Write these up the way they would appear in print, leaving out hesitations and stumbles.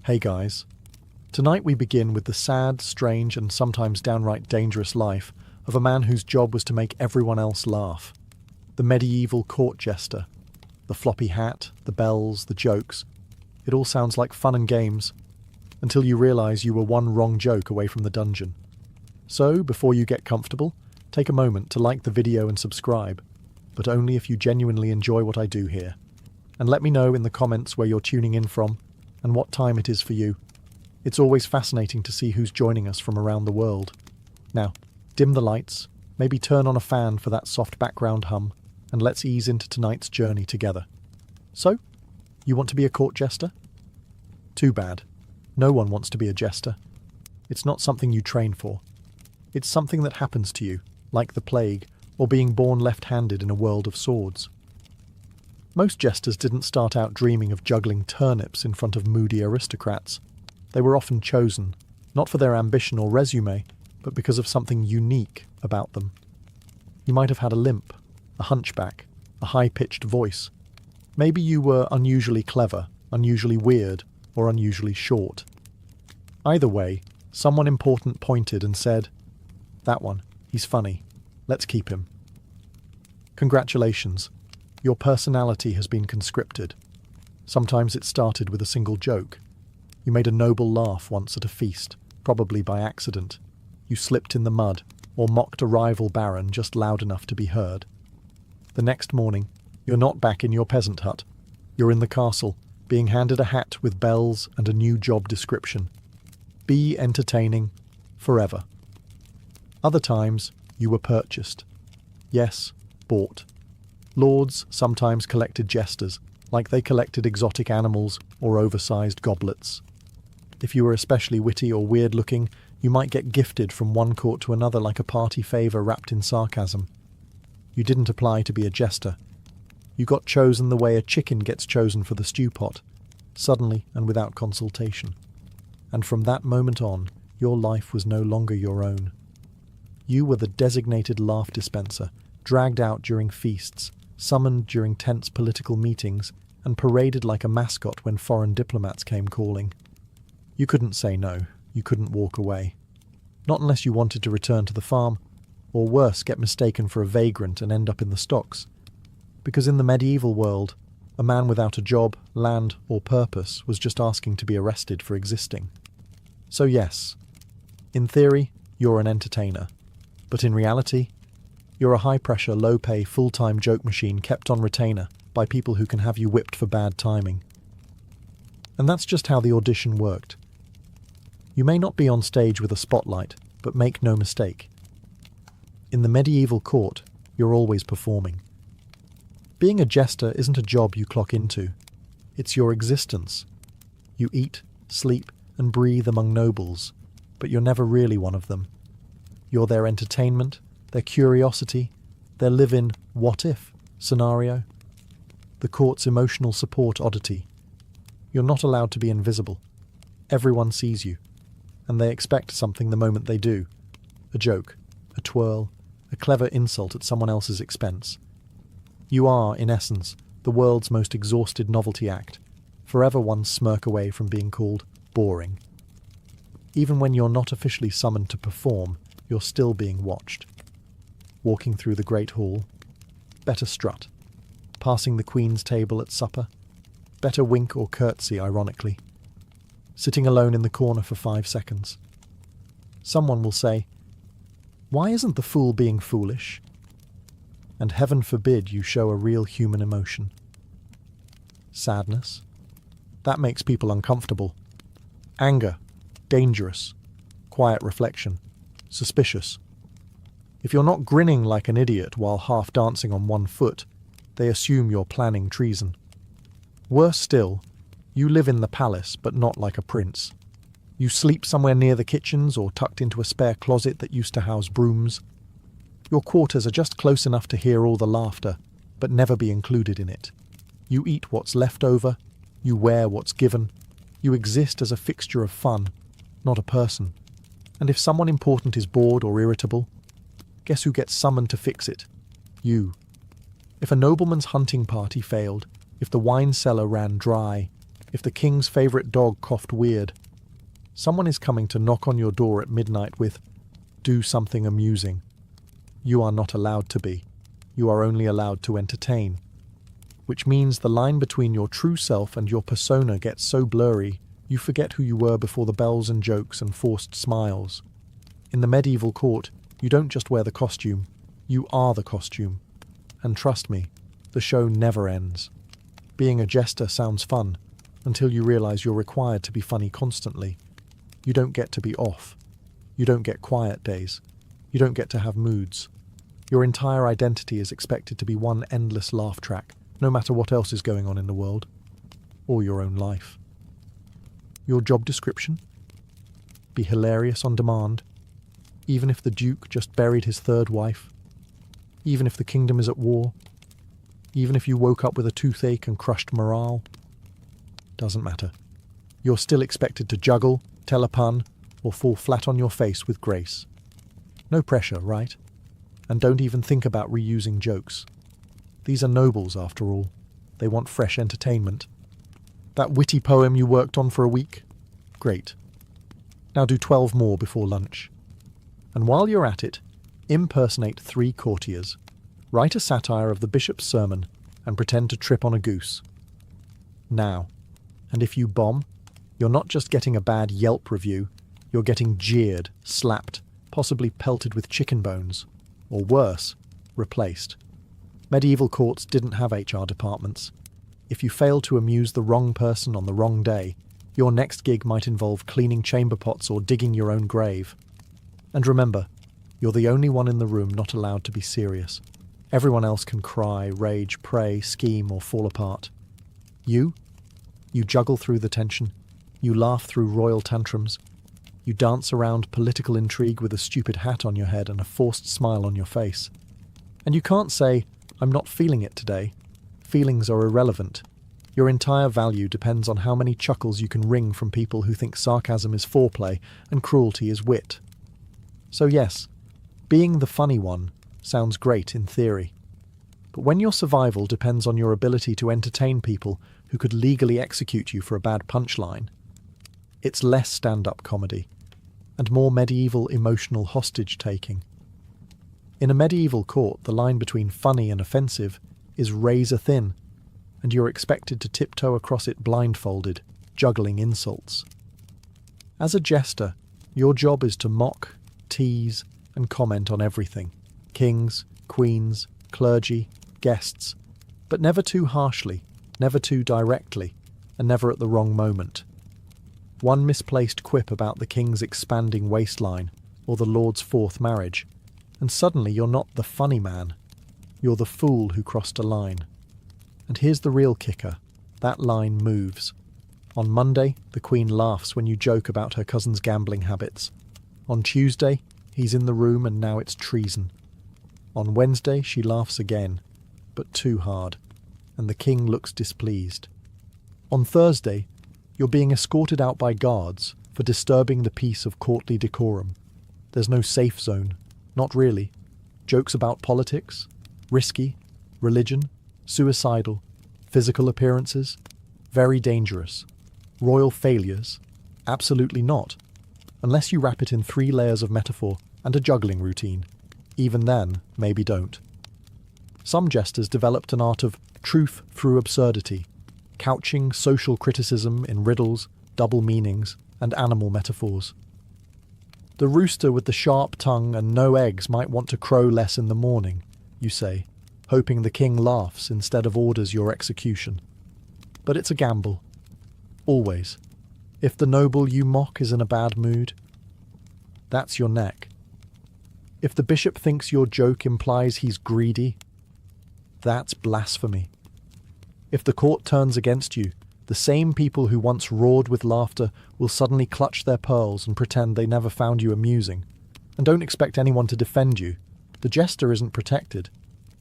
Hey guys. Tonight we begin with the sad, strange, and sometimes downright dangerous life of a man whose job was to make everyone else laugh. The medieval court jester. The floppy hat, the bells, the jokes. It all sounds like fun and games, until you realise you were one wrong joke away from the dungeon. So, before you get comfortable, take a moment to like the video and subscribe, but only if you genuinely enjoy what I do here. And let me know in the comments where you're tuning in from, and what time it is for you. It's always fascinating to see who's joining us from around the world. Now, dim the lights, maybe turn on a fan for that soft background hum, and let's ease into tonight's journey together. So, you want to be a court jester? Too bad. No one wants to be a jester. It's not something you train for. It's something that happens to you, like the plague, or being born left-handed in a world of swords. Most jesters didn't start out dreaming of juggling turnips in front of moody aristocrats. They were often chosen, not for their ambition or resume, but because of something unique about them. You might have had a limp, a hunchback, a high-pitched voice. Maybe you were unusually clever, unusually weird, or unusually short. Either way, someone important pointed and said, "That one, he's funny. Let's keep him." Congratulations. Your personality has been conscripted. Sometimes it started with a single joke. You made a noble laugh once at a feast, probably by accident. You slipped in the mud, or mocked a rival baron just loud enough to be heard. The next morning, you're not back in your peasant hut. You're in the castle, being handed a hat with bells and a new job description. Be entertaining forever. Other times, you were purchased. Yes, bought. Lords sometimes collected jesters, like they collected exotic animals or oversized goblets. If you were especially witty or weird-looking, you might get gifted from one court to another like a party favour wrapped in sarcasm. You didn't apply to be a jester. You got chosen the way a chicken gets chosen for the stew pot, suddenly and without consultation. And from that moment on, your life was no longer your own. You were the designated laugh dispenser, dragged out during feasts, summoned during tense political meetings, and paraded like a mascot when foreign diplomats came calling. You couldn't say no, you couldn't walk away. Not unless you wanted to return to the farm, or worse, get mistaken for a vagrant and end up in the stocks. Because in the medieval world, a man without a job, land, or purpose was just asking to be arrested for existing. So yes, in theory, you're an entertainer. But in reality, you're a high-pressure, low-pay, full-time joke machine kept on retainer by people who can have you whipped for bad timing. And that's just how the audition worked. You may not be on stage with a spotlight, but make no mistake. In the medieval court, you're always performing. Being a jester isn't a job you clock into. It's your existence. You eat, sleep, and breathe among nobles, but you're never really one of them. You're their entertainment, their curiosity, their live-in what-if scenario, the court's emotional support oddity. You're not allowed to be invisible. Everyone sees you, and they expect something the moment they do. A joke, a twirl, a clever insult at someone else's expense. You are, in essence, the world's most exhausted novelty act, forever one smirk away from being called boring. Even when you're not officially summoned to perform, you're still being watched. Walking through the Great Hall, better strut. Passing the Queen's table at supper, better wink or curtsy, ironically. Sitting alone in the corner for 5 seconds. Someone will say, "Why isn't the fool being foolish?" And heaven forbid you show a real human emotion. Sadness. That makes people uncomfortable. Anger. Dangerous. Quiet reflection. Suspicious. If you're not grinning like an idiot while half dancing on one foot, they assume you're planning treason. Worse still, you live in the palace but not like a prince. You sleep somewhere near the kitchens or tucked into a spare closet that used to house brooms. Your quarters are just close enough to hear all the laughter, but never be included in it. You eat what's left over, you wear what's given, you exist as a fixture of fun, not a person. And if someone important is bored or irritable, guess who gets summoned to fix it? You. If a nobleman's hunting party failed, if the wine cellar ran dry, if the king's favourite dog coughed weird. Someone is coming to knock on your door at midnight with, "Do something amusing." You are not allowed to be. You are only allowed to entertain. Which means the line between your true self and your persona gets so blurry, you forget who you were before the bells and jokes and forced smiles. In the medieval court, you don't just wear the costume, you are the costume. And trust me, the show never ends. Being a jester sounds fun, until you realise you're required to be funny constantly. You don't get to be off. You don't get quiet days. You don't get to have moods. Your entire identity is expected to be one endless laugh track, no matter what else is going on in the world, or your own life. Your job description? Be hilarious on demand, even if the Duke just buried his third wife, even if the kingdom is at war, even if you woke up with a toothache and crushed morale. Doesn't matter. You're still expected to juggle, tell a pun, or fall flat on your face with grace. No pressure, right? And don't even think about reusing jokes. These are nobles, after all. They want fresh entertainment. That witty poem you worked on for a week? Great. Now do 12 more before lunch. And while you're at it, impersonate 3 courtiers. Write a satire of the bishop's sermon and pretend to trip on a goose. Now. And if you bomb, you're not just getting a bad Yelp review, you're getting jeered, slapped, possibly pelted with chicken bones. Or worse, replaced. Medieval courts didn't have HR departments. If you fail to amuse the wrong person on the wrong day, your next gig might involve cleaning chamber pots or digging your own grave. And remember, you're the only one in the room not allowed to be serious. Everyone else can cry, rage, pray, scheme, or fall apart. You juggle through the tension. You laugh through royal tantrums. You dance around political intrigue with a stupid hat on your head and a forced smile on your face. And you can't say, "I'm not feeling it today." Feelings are irrelevant. Your entire value depends on how many chuckles you can wring from people who think sarcasm is foreplay and cruelty is wit. So yes, being the funny one sounds great in theory. But when your survival depends on your ability to entertain people who could legally execute you for a bad punchline, it's less stand-up comedy and more medieval emotional hostage-taking. In a medieval court, the line between funny and offensive is razor-thin, and you're expected to tiptoe across it blindfolded, juggling insults. As a jester, your job is to mock, tease, and comment on everything. Kings, queens, clergy, guests, but never too harshly, never too directly, and never at the wrong moment. One misplaced quip about the king's expanding waistline, or the lord's 4th marriage, and suddenly you're not the funny man. You're the fool who crossed a line. And here's the real kicker. That line moves. On Monday, the Queen laughs when you joke about her cousin's gambling habits. On Tuesday, he's in the room and now it's treason. On Wednesday, she laughs again, but too hard, and the King looks displeased. On Thursday, you're being escorted out by guards for disturbing the peace of courtly decorum. There's no safe zone. Not really. Jokes about politics, risky, religion, suicidal, physical appearances, very dangerous. Royal failures, absolutely not. Unless you wrap it in 3 layers of metaphor and a juggling routine. Even then, maybe don't. Some jesters developed an art of truth through absurdity, couching social criticism in riddles, double meanings, and animal metaphors. The rooster with the sharp tongue and no eggs might want to crow less in the morning, you say, hoping the king laughs instead of orders your execution. But it's a gamble. Always. If the noble you mock is in a bad mood, that's your neck. If the bishop thinks your joke implies he's greedy, that's blasphemy. If the court turns against you, the same people who once roared with laughter will suddenly clutch their pearls and pretend they never found you amusing. And don't expect anyone to defend you. The jester isn't protected.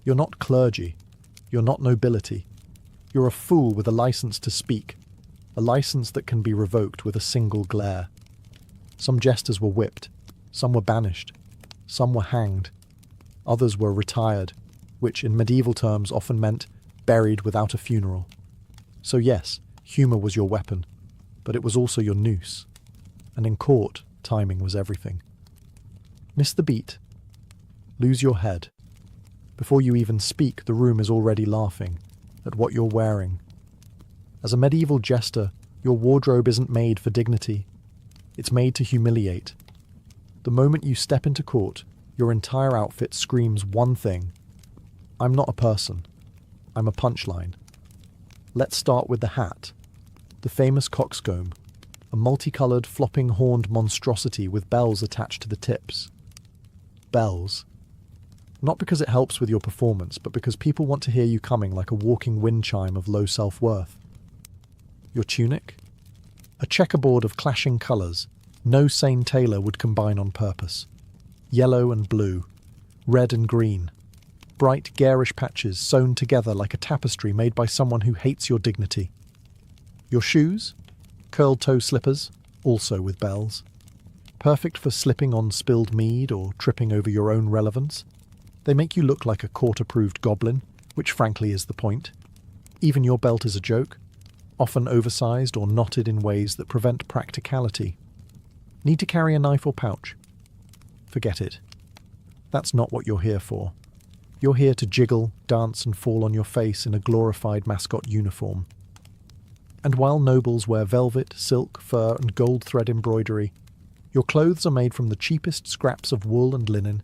You're not clergy. You're not nobility. You're a fool with a license to speak, a license that can be revoked with a single glare. Some jesters were whipped. Some were banished. Some were hanged. Others were retired, which in medieval terms often meant buried without a funeral. So yes, Humour was your weapon, but it was also your noose. And in court, timing was everything. Miss the beat. Lose your head. Before you even speak, the room is already laughing at what you're wearing. As a medieval jester, your wardrobe isn't made for dignity. It's made to humiliate. The moment you step into court, your entire outfit screams one thing. I'm not a person. I'm a punchline. Let's start with the hat. The famous coxcomb. A multicoloured, flopping-horned monstrosity with bells attached to the tips. Bells. Not because it helps with your performance, but because people want to hear you coming like a walking wind chime of low self-worth. Your tunic? A checkerboard of clashing colours. No sane tailor would combine on purpose. Yellow and blue. Red and green. Bright, garish patches sewn together like a tapestry made by someone who hates your dignity. Your shoes? Curled-toe slippers, also with bells. Perfect for slipping on spilled mead or tripping over your own relevance. They make you look like a court-approved goblin, which frankly is the point. Even your belt is a joke, often oversized or knotted in ways that prevent practicality. Need to carry a knife or pouch? Forget it. That's not what you're here for. You're here to jiggle, dance and fall on your face in a glorified mascot uniform. And while nobles wear velvet, silk, fur and gold thread embroidery, your clothes are made from the cheapest scraps of wool and linen.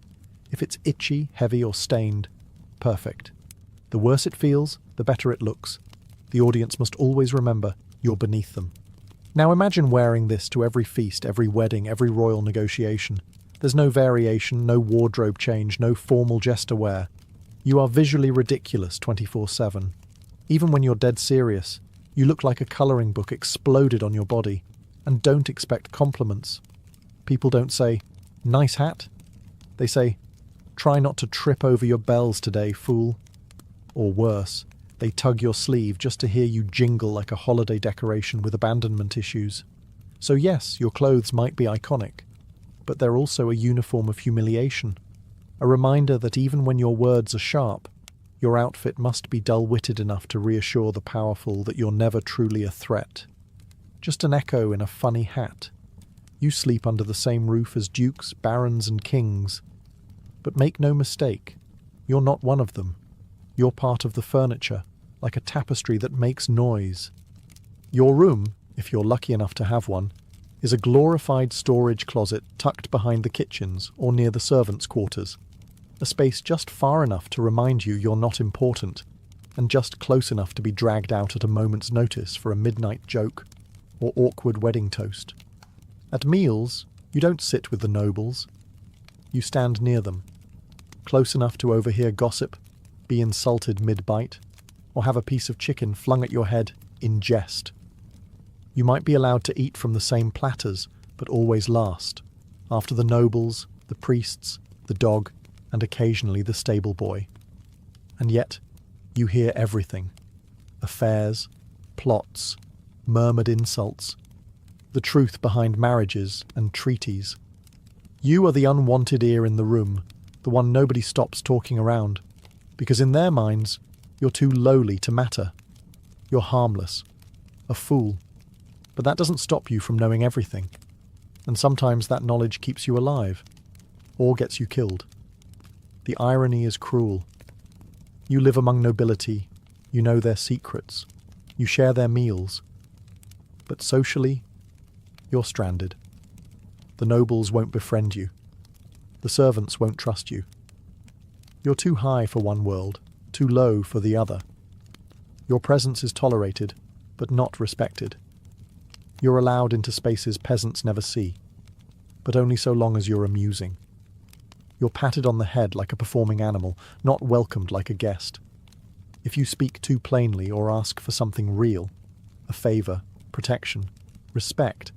If it's itchy, heavy or stained, perfect. The worse it feels, the better it looks. The audience must always remember you're beneath them. Now imagine wearing this to every feast, every wedding, every royal negotiation. There's no variation, no wardrobe change, no formal jester wear. You are visually ridiculous 24/7. Even when you're dead serious, you look like a colouring book exploded on your body. And don't expect compliments. People don't say, "Nice hat." They say, "Try not to trip over your bells today, fool." Or worse, they tug your sleeve just to hear you jingle like a holiday decoration with abandonment issues. So yes, your clothes might be iconic, but they're also a uniform of humiliation. A reminder that even when your words are sharp, your outfit must be dull-witted enough to reassure the powerful that you're never truly a threat. Just an echo in a funny hat. You sleep under the same roof as dukes, barons and kings. But make no mistake, you're not one of them. You're part of the furniture, like a tapestry that makes noise. Your room, if you're lucky enough to have one, is a glorified storage closet tucked behind the kitchens or near the servants' quarters. A space just far enough to remind you you're not important, and just close enough to be dragged out at a moment's notice for a midnight joke or awkward wedding toast. At meals, you don't sit with the nobles. You stand near them, close enough to overhear gossip, be insulted mid-bite, or have a piece of chicken flung at your head in jest. You might be allowed to eat from the same platters, but always last, after the nobles, the priests, the dog, and occasionally the stable boy. And yet, you hear everything. Affairs, plots, murmured insults, the truth behind marriages and treaties. You are the unwanted ear in the room, the one nobody stops talking around, because in their minds, you're too lowly to matter. You're harmless, a fool. But that doesn't stop you from knowing everything, and sometimes that knowledge keeps you alive, or gets you killed. The irony is cruel. You live among nobility, you know their secrets, you share their meals, but socially, you're stranded. The nobles won't befriend you. The servants won't trust you. You're too high for one world, too low for the other. Your presence is tolerated, but not respected. You're allowed into spaces peasants never see, but only so long as you're amusing. You're patted on the head like a performing animal, not welcomed like a guest. If you speak too plainly or ask for something real, a favour, protection, respect,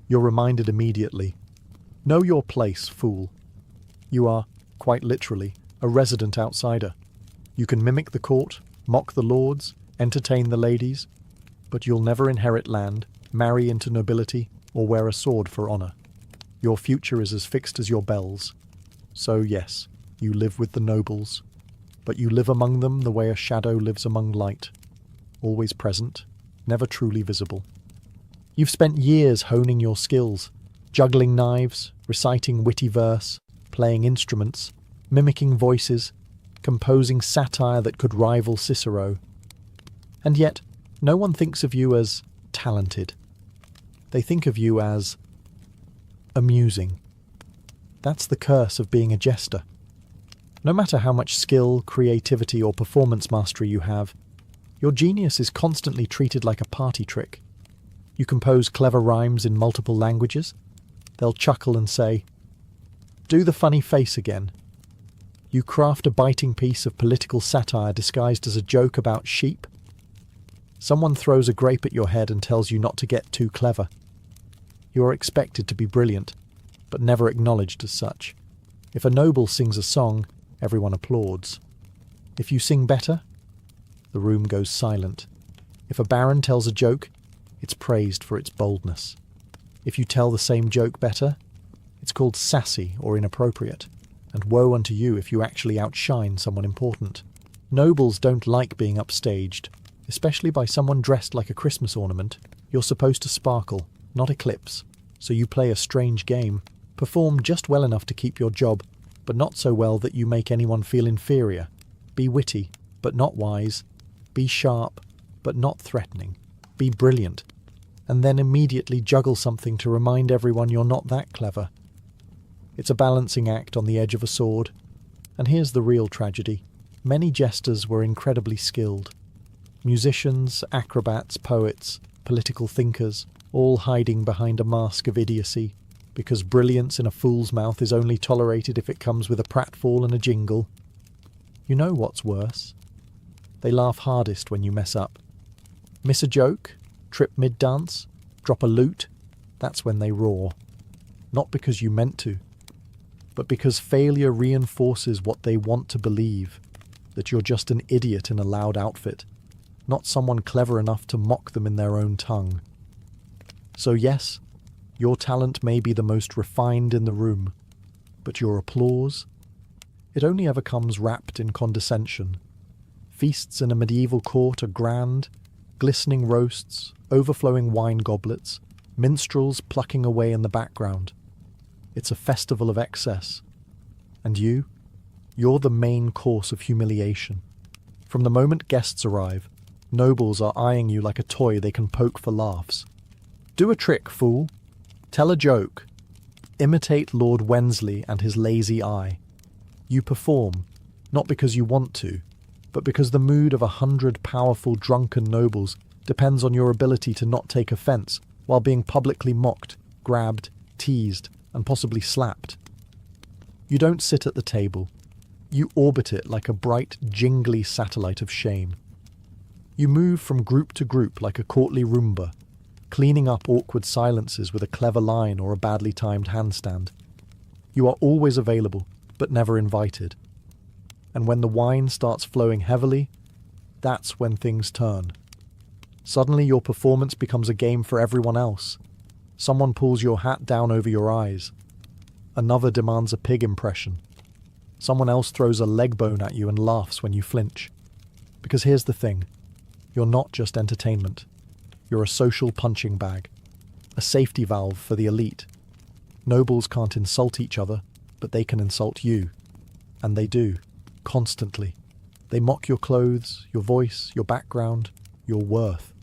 you're reminded immediately. Know your place, fool. You are, quite literally, a resident outsider. You can mimic the court, mock the lords, entertain the ladies, but you'll never inherit land, marry into nobility, or wear a sword for honour. Your future is as fixed as your bells. So yes, you live with the nobles, but you live among them the way a shadow lives among light, always present, never truly visible. You've spent years honing your skills, juggling knives, reciting witty verse, playing instruments, mimicking voices, composing satire that could rival Cicero. And yet, no one thinks of you as talented. They think of you as amusing. That's the curse of being a jester. No matter how much skill, creativity, or performance mastery you have, your genius is constantly treated like a party trick. You compose clever rhymes in multiple languages. They'll chuckle and say, "Do the funny face again." You craft a biting piece of political satire disguised as a joke about sheep. Someone throws a grape at your head and tells you not to get too clever. You are expected to be brilliant, but never acknowledged as such. If a noble sings a song, everyone applauds. If you sing better, the room goes silent. If a baron tells a joke, it's praised for its boldness. If you tell the same joke better, it's called sassy or inappropriate, and woe unto you if you actually outshine someone important. Nobles don't like being upstaged, especially by someone dressed like a Christmas ornament. You're supposed to sparkle, not eclipse, so you play a strange game, perform just well enough to keep your job, but not so well that you make anyone feel inferior. Be witty, but not wise. Be sharp, but not threatening. Be brilliant, and then immediately juggle something to remind everyone you're not that clever. It's a balancing act on the edge of a sword. And here's the real tragedy. Many jesters were incredibly skilled. Musicians, acrobats, poets, political thinkers, all hiding behind a mask of idiocy, because brilliance in a fool's mouth is only tolerated if it comes with a pratfall and a jingle. You know what's worse? They laugh hardest when you mess up. Miss a joke? Trip mid-dance? Drop a lute? That's when they roar. Not because you meant to, but because failure reinforces what they want to believe, that you're just an idiot in a loud outfit, not someone clever enough to mock them in their own tongue. So yes, your talent may be the most refined in the room, but your applause? It only ever comes wrapped in condescension. Feasts in a medieval court are grand, glistening roasts, overflowing wine goblets, minstrels plucking away in the background. It's a festival of excess. And you're the main course of humiliation. From the moment guests arrive, nobles are eyeing you like a toy they can poke for laughs. Do a trick, fool. Tell a joke. Imitate Lord Wensley and his lazy eye. You perform, not because you want to, but because the mood of 100 powerful drunken nobles depends on your ability to not take offence while being publicly mocked, grabbed, teased, and possibly slapped. You don't sit at the table. You orbit it like a bright, jingly satellite of shame. You move from group to group like a courtly Roomba, cleaning up awkward silences with a clever line or a badly timed handstand. You are always available, but never invited. And when the wine starts flowing heavily, that's when things turn. Suddenly your performance becomes a game for everyone else. Someone pulls your hat down over your eyes. Another demands a pig impression. Someone else throws a leg bone at you and laughs when you flinch. Because here's the thing. You're not just entertainment. You're a social punching bag. A safety valve for the elite. Nobles can't insult each other, but they can insult you. And they do. Constantly. They mock your clothes, your voice, your background, your worth.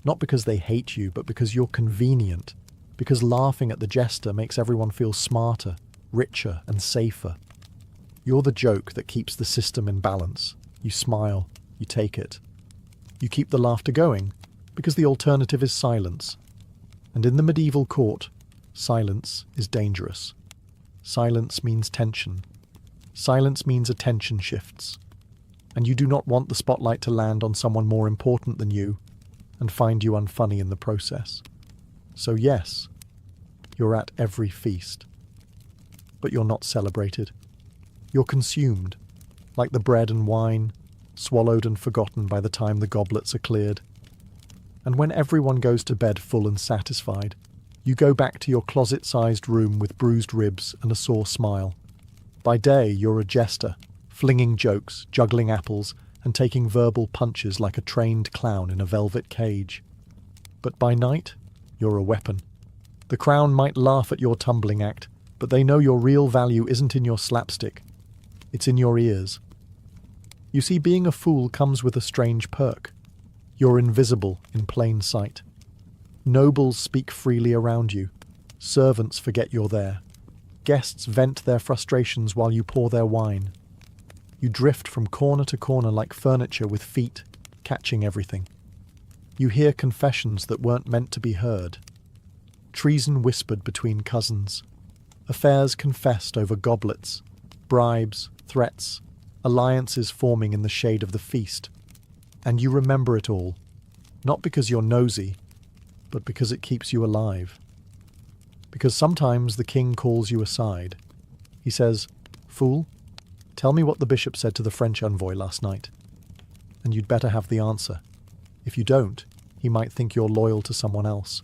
Not because they hate you, but because you're convenient. Because laughing at the jester makes everyone feel smarter, richer, and safer. You're the joke that keeps the system in balance. You smile, you take it. You keep the laughter going, because the alternative is silence. And in the medieval court, silence is dangerous. Silence means tension. Silence means attention shifts. And you do not want the spotlight to land on someone more important than you and find you unfunny in the process. So yes, you're at every feast. But you're not celebrated. You're consumed, like the bread and wine, swallowed and forgotten by the time the goblets are cleared. And when everyone goes to bed full and satisfied, you go back to your closet-sized room with bruised ribs and a sore smile. By day, you're a jester, flinging jokes, juggling apples, and taking verbal punches like a trained clown in a velvet cage. But by night, you're a weapon. The crown might laugh at your tumbling act, but they know your real value isn't in your slapstick. It's in your ears. You see, being a fool comes with a strange perk. You're invisible in plain sight. Nobles speak freely around you. Servants forget you're there. Guests vent their frustrations while you pour their wine. You drift from corner to corner like furniture with feet, catching everything. You hear confessions that weren't meant to be heard. Treason whispered between cousins. Affairs confessed over goblets. Bribes, threats, alliances forming in the shade of the feast. And you remember it all, not because you're nosy, but because it keeps you alive. Because sometimes the king calls you aside. He says, "Fool, tell me what the bishop said to the French envoy last night." And you'd better have the answer. If you don't, he might think you're loyal to someone else.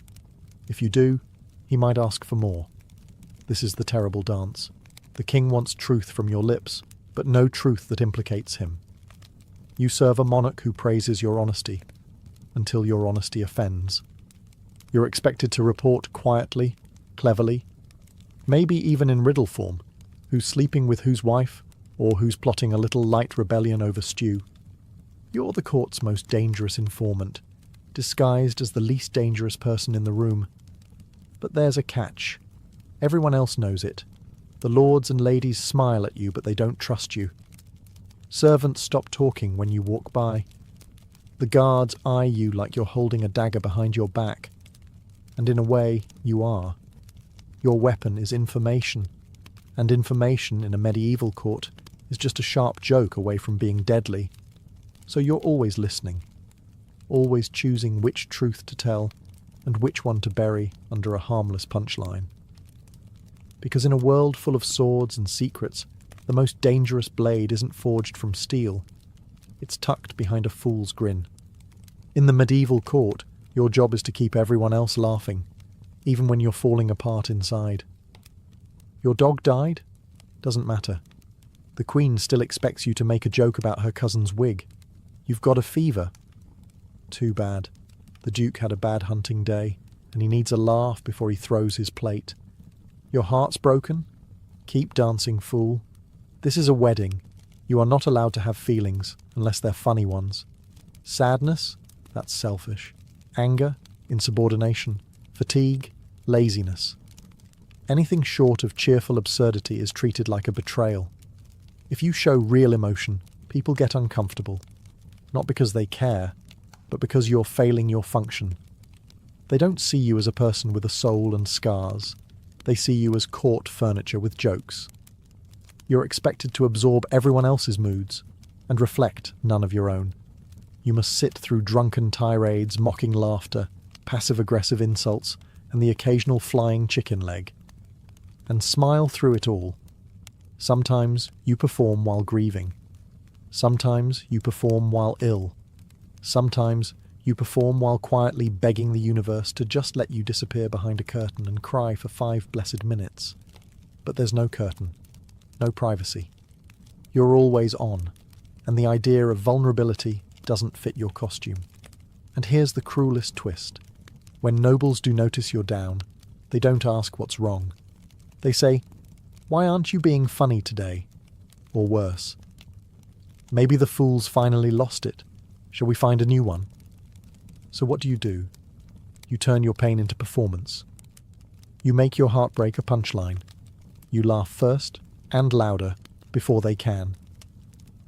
If you do, he might ask for more. This is the terrible dance. The king wants truth from your lips, but no truth that implicates him. You serve a monarch who praises your honesty, until your honesty offends. You're expected to report quietly, cleverly, maybe even in riddle form, who's sleeping with whose wife, or who's plotting a little light rebellion over stew. You're the court's most dangerous informant, disguised as the least dangerous person in the room. But there's a catch. Everyone else knows it. The lords and ladies smile at you, but they don't trust you. Servants stop talking when you walk by. The guards eye you like you're holding a dagger behind your back. And in a way, you are. Your weapon is information, and information in a medieval court is just a sharp joke away from being deadly. So you're always listening, always choosing which truth to tell and which one to bury under a harmless punchline. Because in a world full of swords and secrets, the most dangerous blade isn't forged from steel. It's tucked behind a fool's grin. In the medieval court, your job is to keep everyone else laughing, even when you're falling apart inside. Your dog died? Doesn't matter. The Queen still expects you to make a joke about her cousin's wig. You've got a fever. Too bad. The Duke had a bad hunting day, and he needs a laugh before he throws his plate. Your heart's broken? Keep dancing, fool. This is a wedding. You are not allowed to have feelings, unless they're funny ones. Sadness? That's selfish. Anger? Insubordination. Fatigue? Laziness. Anything short of cheerful absurdity is treated like a betrayal. If you show real emotion, people get uncomfortable. Not because they care, but because you're failing your function. They don't see you as a person with a soul and scars. They see you as court furniture with jokes. You're expected to absorb everyone else's moods and reflect none of your own. You must sit through drunken tirades, mocking laughter, passive-aggressive insults, and the occasional flying chicken leg. And smile through it all. Sometimes you perform while grieving. Sometimes you perform while ill. Sometimes you perform while quietly begging the universe to just let you disappear behind a curtain and cry for 5 blessed minutes. But there's no curtain, no privacy. You're always on, and the idea of vulnerability doesn't fit your costume. And here's the cruelest twist. When nobles do notice you're down, they don't ask what's wrong. They say, "Why aren't you being funny today?" Or worse, "Maybe the fool's finally lost it. Shall we find a new one?" So what do? You turn your pain into performance. You make your heartbreak a punchline. You laugh first and louder before they can.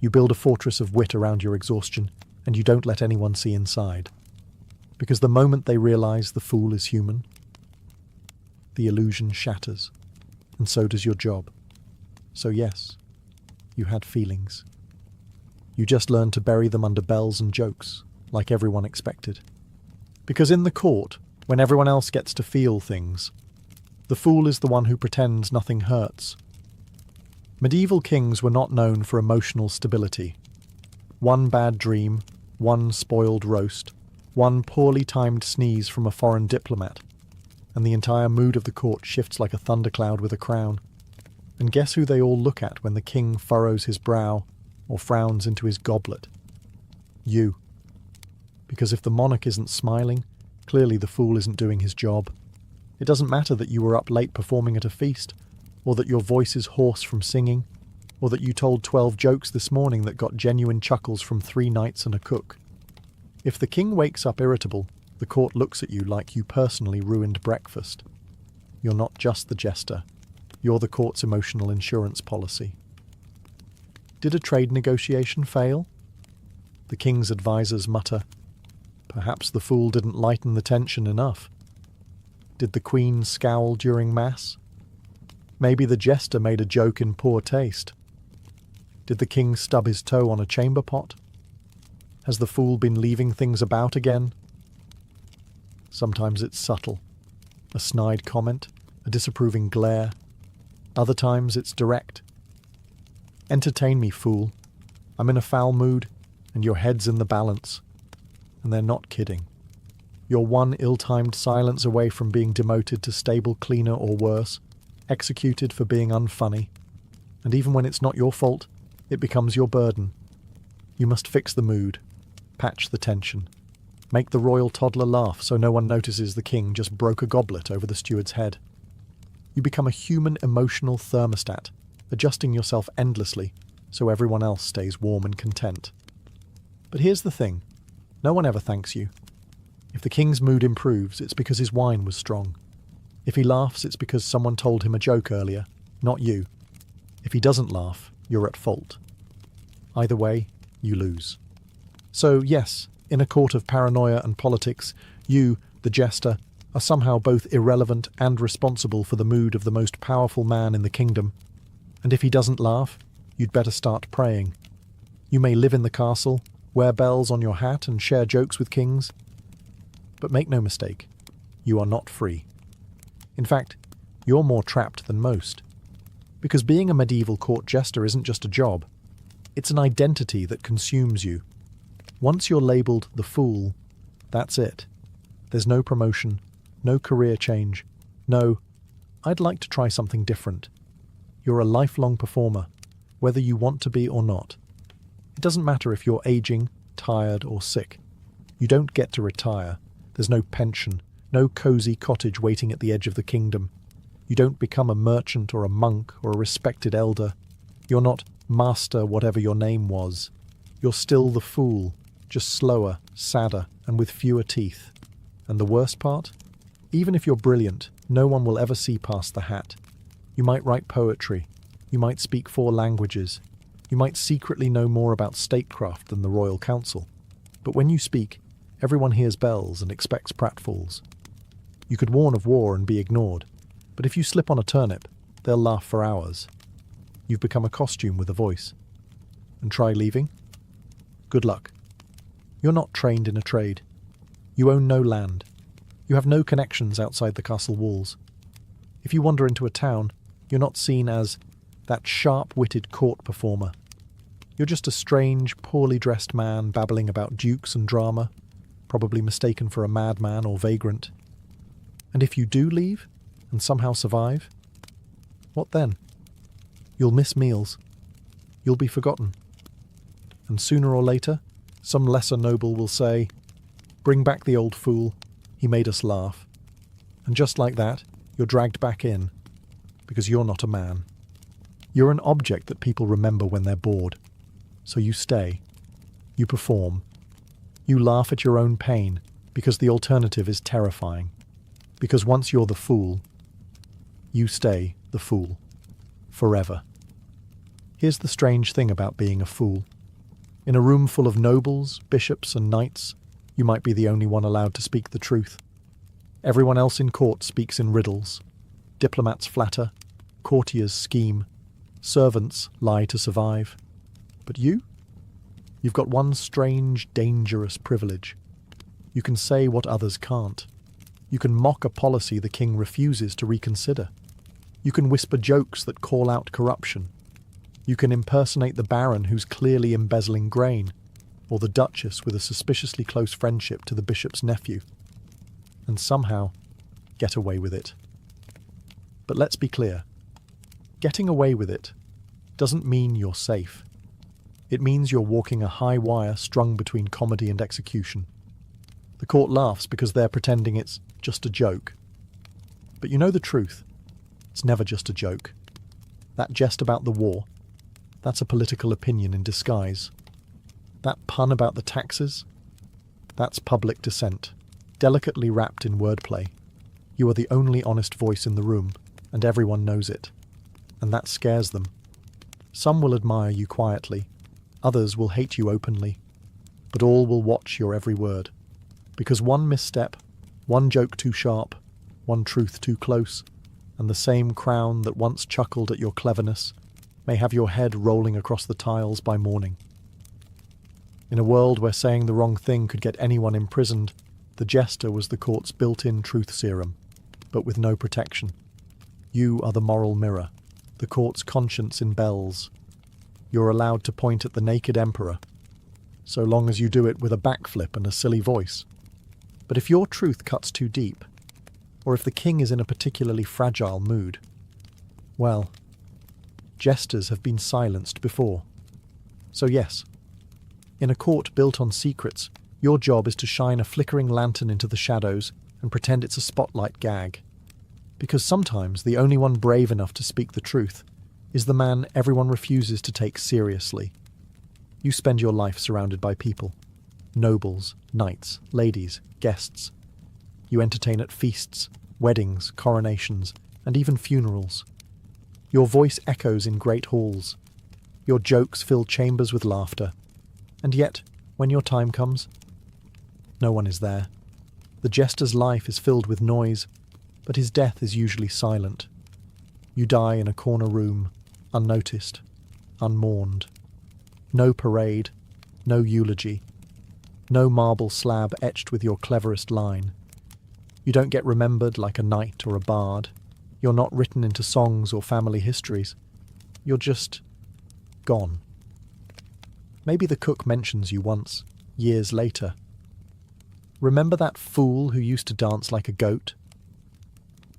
You build a fortress of wit around your exhaustion, and you don't let anyone see inside. Because the moment they realize the fool is human, the illusion shatters, and so does your job. So yes, you had feelings. You just learned to bury them under bells and jokes, like everyone expected. Because in the court, when everyone else gets to feel things, the fool is the one who pretends nothing hurts. Medieval kings were not known for emotional stability. One bad dream, one spoiled roast, one poorly timed sneeze from a foreign diplomat, and the entire mood of the court shifts like a thundercloud with a crown. And guess who they all look at when the king furrows his brow or frowns into his goblet? You. Because if the monarch isn't smiling, Clearly the fool isn't doing his job. It doesn't matter that you were up late performing at a feast, or that your voice is hoarse from singing, or that you told 12 jokes this morning that got genuine chuckles from 3 knights and a cook. If the king wakes up irritable, the court looks at you like you personally ruined breakfast. You're not just the jester. You're the court's emotional insurance policy. Did a trade negotiation fail? The king's advisors mutter, "Perhaps the fool didn't lighten the tension enough." Did the queen scowl during mass? Maybe the jester made a joke in poor taste. Did the king stub his toe on a chamber pot? Has the fool been leaving things about again? Sometimes it's subtle. A snide comment, a disapproving glare. Other times it's direct. "Entertain me, fool. I'm in a foul mood, and your head's in the balance." And they're not kidding. You're one ill-timed silence away from being demoted to stable cleaner or worse, executed for being unfunny. And even when it's not your fault, it becomes your burden. You must fix the mood, patch the tension, make the royal toddler laugh so no one notices the king just broke a goblet over the steward's head. You become a human emotional thermostat, adjusting yourself endlessly so everyone else stays warm and content. But here's the thing. No one ever thanks you. If the king's mood improves, it's because his wine was strong. If he laughs, it's because someone told him a joke earlier, not you. If he doesn't laugh, you're at fault. Either way, you lose. So yes, in a court of paranoia and politics, you, the jester, are somehow both irrelevant and responsible for the mood of the most powerful man in the kingdom. And if he doesn't laugh, you'd better start praying. You may live in the castle, wear bells on your hat and share jokes with kings. But make no mistake, you are not free. In fact, you're more trapped than most. Because being a medieval court jester isn't just a job. It's an identity that consumes you. Once you're labelled the fool, that's it. There's no promotion, no career change, no, "I'd like to try something different." You're a lifelong performer, whether you want to be or not. It doesn't matter if you're aging, tired, or sick. You don't get to retire. There's no pension, no cosy cottage waiting at the edge of the kingdom. You don't become a merchant or a monk or a respected elder. You're not master whatever your name was. You're still the fool, just slower, sadder, and with fewer teeth. And the worst part? Even if you're brilliant, no one will ever see past the hat. You might write poetry. You might speak 4 languages. You might secretly know more about statecraft than the royal council. But when you speak, everyone hears bells and expects pratfalls. You could warn of war and be ignored, but if you slip on a turnip, they'll laugh for hours. You've become a costume with a voice. And try leaving? Good luck. You're not trained in a trade. You own no land. You have no connections outside the castle walls. If you wander into a town, you're not seen as that sharp-witted court performer. You're just a strange, poorly dressed man babbling about dukes and drama, probably mistaken for a madman or vagrant. And if you do leave, and somehow survive, what then? You'll miss meals. You'll be forgotten. And sooner or later, some lesser noble will say, "Bring back the old fool. He made us laugh." And just like that, you're dragged back in, because you're not a man. You're an object that people remember when they're bored. So you stay. You perform. You laugh at your own pain, because the alternative is terrifying. Because once you're the fool, you stay the fool. Forever. Here's the strange thing about being a fool. In a room full of nobles, bishops, and knights, you might be the only one allowed to speak the truth. Everyone else in court speaks in riddles. Diplomats flatter. Courtiers scheme. Servants lie to survive. But you? You've got one strange, dangerous privilege. You can say what others can't. You can mock a policy the king refuses to reconsider. You can whisper jokes that call out corruption. You can impersonate the baron who's clearly embezzling grain, or the duchess with a suspiciously close friendship to the bishop's nephew, and somehow get away with it. But let's be clear. Getting away with it doesn't mean you're safe. It means you're walking a high wire strung between comedy and execution. The court laughs because they're pretending it's just a joke. But you know the truth. It's never just a joke. That jest about the war, that's a political opinion in disguise. That pun about the taxes, that's public dissent, delicately wrapped in wordplay. You are the only honest voice in the room, and everyone knows it. And that scares them. Some will admire you quietly, others will hate you openly, but all will watch your every word. Because one misstep, one joke too sharp, one truth too close, and the same crown that once chuckled at your cleverness may have your head rolling across the tiles by morning. In a world where saying the wrong thing could get anyone imprisoned, the jester was the court's built-in truth serum, but with no protection. You are the moral mirror, the court's conscience in bells. You're allowed to point at the naked emperor, so long as you do it with a backflip and a silly voice. But if your truth cuts too deep, or if the king is in a particularly fragile mood, well, jesters have been silenced before. So yes, in a court built on secrets, your job is to shine a flickering lantern into the shadows and pretend it's a spotlight gag. Because sometimes the only one brave enough to speak the truth is the man everyone refuses to take seriously. You spend your life surrounded by people. Nobles, knights, ladies, guests. You entertain at feasts, weddings, coronations, and even funerals. Your voice echoes in great halls. Your jokes fill chambers with laughter. And yet, when your time comes, no one is there. The jester's life is filled with noise, but his death is usually silent. You die in a corner room, unnoticed, unmourned. No parade, no eulogy, no marble slab etched with your cleverest line. You don't get remembered like a knight or a bard. You're not written into songs or family histories. You're just gone. Maybe the cook mentions you once, years later. Remember that fool who used to dance like a goat?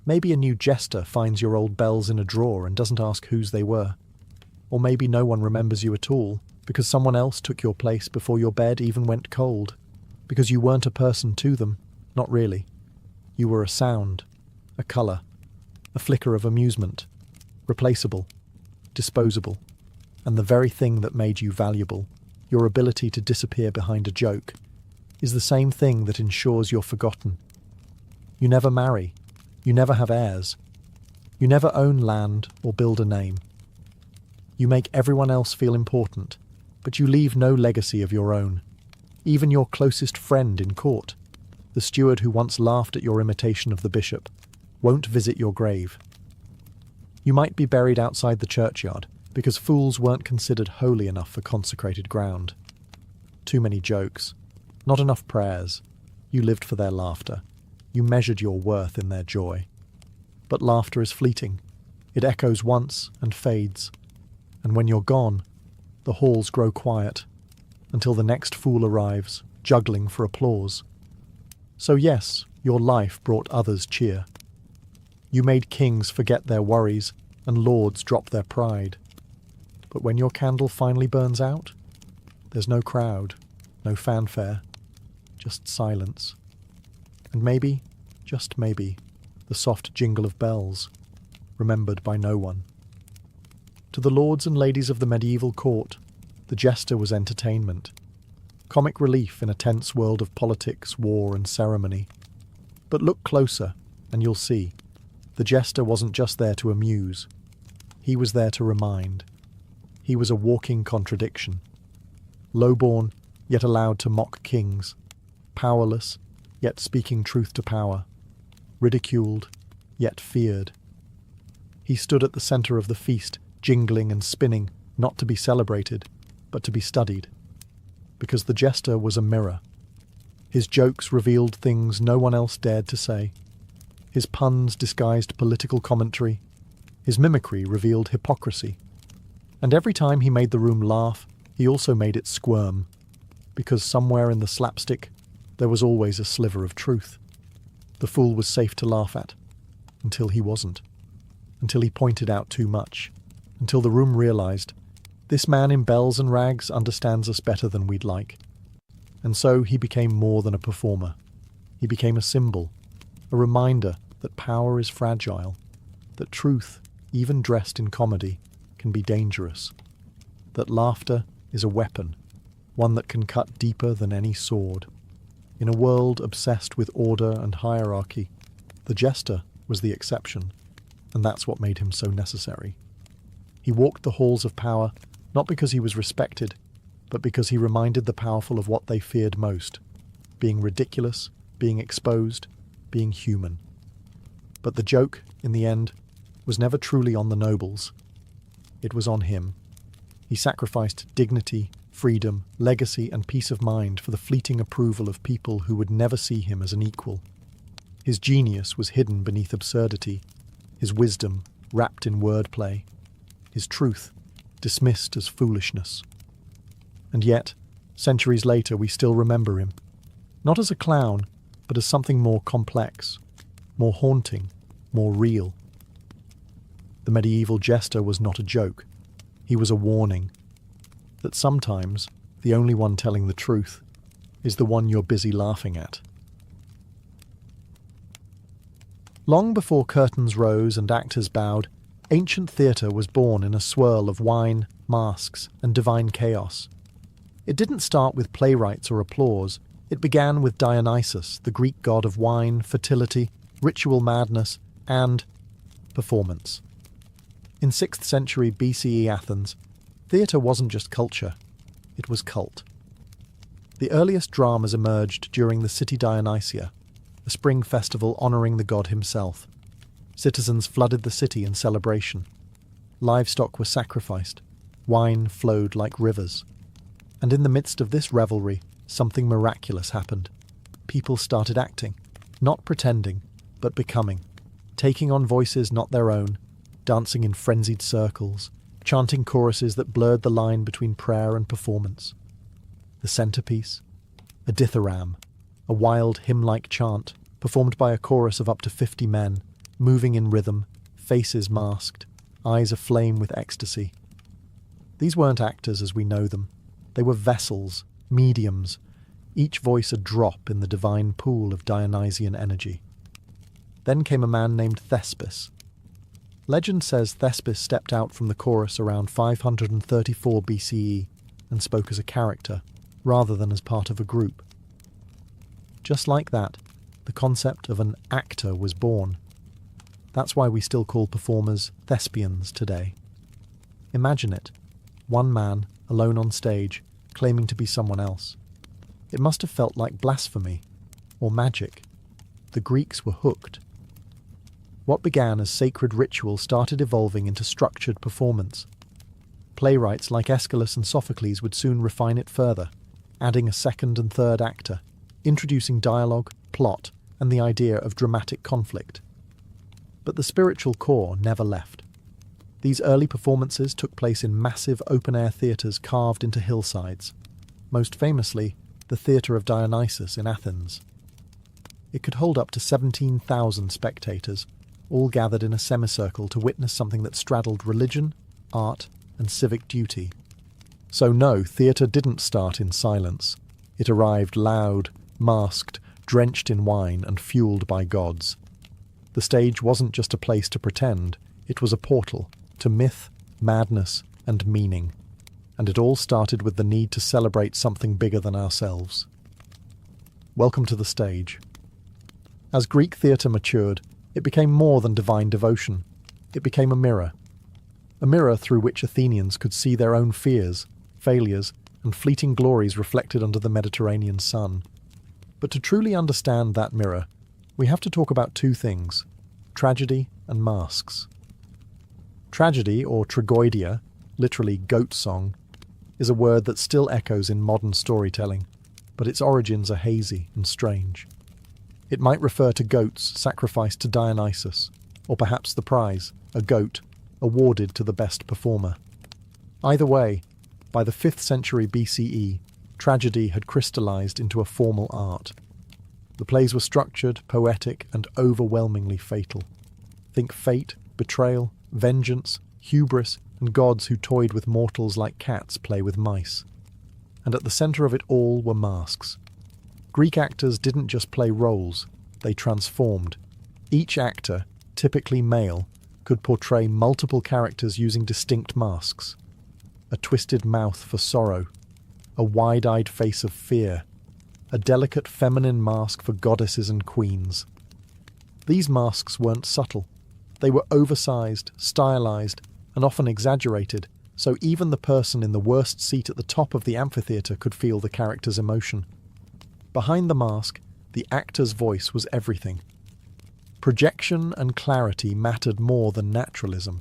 Maybe a new jester finds your old bells in a drawer and doesn't ask whose they were. Or maybe no one remembers you at all, because someone else took your place before your bed even went cold. Because you weren't a person to them, not really. You were a sound, a colour, a flicker of amusement, replaceable, disposable, and the very thing that made you valuable, your ability to disappear behind a joke, is the same thing that ensures you're forgotten. You never marry, you never have heirs, you never own land or build a name. You make everyone else feel important, but you leave no legacy of your own. Even your closest friend in court, the steward who once laughed at your imitation of the bishop, won't visit your grave. You might be buried outside the churchyard, because fools weren't considered holy enough for consecrated ground. Too many jokes, not enough prayers. You lived for their laughter. You measured your worth in their joy. But laughter is fleeting. It echoes once and fades. And when you're gone, the halls grow quiet, until the next fool arrives, juggling for applause. So yes, your life brought others cheer. You made kings forget their worries and lords drop their pride. But when your candle finally burns out, there's no crowd, no fanfare, just silence. And maybe, just maybe, the soft jingle of bells, remembered by no one. To the lords and ladies of the medieval court, the jester was entertainment. Comic relief in a tense world of politics, war, and ceremony. But look closer, and you'll see. The jester wasn't just there to amuse. He was there to remind. He was a walking contradiction. Low-born, yet allowed to mock kings. Powerless, yet speaking truth to power. Ridiculed, yet feared. He stood at the centre of the feast, jingling and spinning, not to be celebrated, but to be studied. Because the jester was a mirror. His jokes revealed things no one else dared to say. His puns disguised political commentary. His mimicry revealed hypocrisy. And every time he made the room laugh, he also made it squirm. Because somewhere in the slapstick, there was always a sliver of truth. The fool was safe to laugh at. Until he wasn't. Until he pointed out too much. Until the room realized, this man in bells and rags understands us better than we'd like. And so he became more than a performer. He became a symbol, a reminder that power is fragile, that truth, even dressed in comedy, can be dangerous, that laughter is a weapon, one that can cut deeper than any sword. In a world obsessed with order and hierarchy, the jester was the exception, and that's what made him so necessary. He walked the halls of power not because he was respected, but because he reminded the powerful of what they feared most: being ridiculous, being exposed, being human. But the joke, in the end, was never truly on the nobles. It was on him. He sacrificed dignity, freedom, legacy, and peace of mind for the fleeting approval of people who would never see him as an equal. His genius was hidden beneath absurdity, his wisdom wrapped in wordplay, his truth dismissed as foolishness. And yet, centuries later, we still remember him, not as a clown, but as something more complex, more haunting, more real. The medieval jester was not a joke. He was a warning that sometimes the only one telling the truth is the one you're busy laughing at. Long before curtains rose and actors bowed, ancient theatre was born in a swirl of wine, masks, and divine chaos. It didn't start with playwrights or applause. It began with Dionysus, the Greek god of wine, fertility, ritual madness, and performance. In 6th century BCE Athens, theatre wasn't just culture, it was cult. The earliest dramas emerged during the City Dionysia, a spring festival honouring the god himself. Citizens flooded the city in celebration. Livestock were sacrificed. Wine flowed like rivers. And in the midst of this revelry, something miraculous happened. People started acting, not pretending, but becoming, taking on voices not their own, dancing in frenzied circles, chanting choruses that blurred the line between prayer and performance. The centerpiece, a dithyramb, a wild hymn-like chant, performed by a chorus of up to 50 men, moving in rhythm, faces masked, eyes aflame with ecstasy. These weren't actors as we know them. They were vessels, mediums, each voice a drop in the divine pool of Dionysian energy. Then came a man named Thespis. Legend says Thespis stepped out from the chorus around 534 BCE and spoke as a character, rather than as part of a group. Just like that, the concept of an actor was born. That's why we still call performers thespians today. Imagine it, one man, alone on stage, claiming to be someone else. It must have felt like blasphemy, or magic. The Greeks were hooked. What began as sacred ritual started evolving into structured performance. Playwrights like Aeschylus and Sophocles would soon refine it further, adding a second and third actor, introducing dialogue, plot, and the idea of dramatic conflict. But the spiritual core never left. These early performances took place in massive open-air theatres carved into hillsides, most famously the Theatre of Dionysus in Athens. It could hold up to 17,000 spectators, all gathered in a semicircle to witness something that straddled religion, art, and civic duty. So no, theatre didn't start in silence. It arrived loud, masked, drenched in wine, and fueled by gods. The stage wasn't just a place to pretend, it was a portal to myth, madness, and meaning. And it all started with the need to celebrate something bigger than ourselves. Welcome to the stage. As Greek theatre matured, it became more than divine devotion. It became a mirror through which Athenians could see their own fears, failures, and fleeting glories reflected under the Mediterranean sun. But to truly understand that mirror, we have to talk about two things: tragedy and masks. Tragedy, or tragoidia, literally goat song, is a word that still echoes in modern storytelling, but its origins are hazy and strange. It might refer to goats sacrificed to Dionysus, or perhaps the prize, a goat, awarded to the best performer. Either way, by the 5th century BCE, tragedy had crystallized into a formal art. The plays were structured, poetic, and overwhelmingly fatal. Think fate, betrayal, vengeance, hubris, and gods who toyed with mortals like cats play with mice. And at the centre of it all were masks. Greek actors didn't just play roles, they transformed. Each actor, typically male, could portray multiple characters using distinct masks. A twisted mouth for sorrow, a wide-eyed face of fear, a delicate feminine mask for goddesses and queens. These masks weren't subtle. They were oversized, stylized, and often exaggerated, so even the person in the worst seat at the top of the amphitheatre could feel the character's emotion. Behind the mask, the actor's voice was everything. Projection and clarity mattered more than naturalism.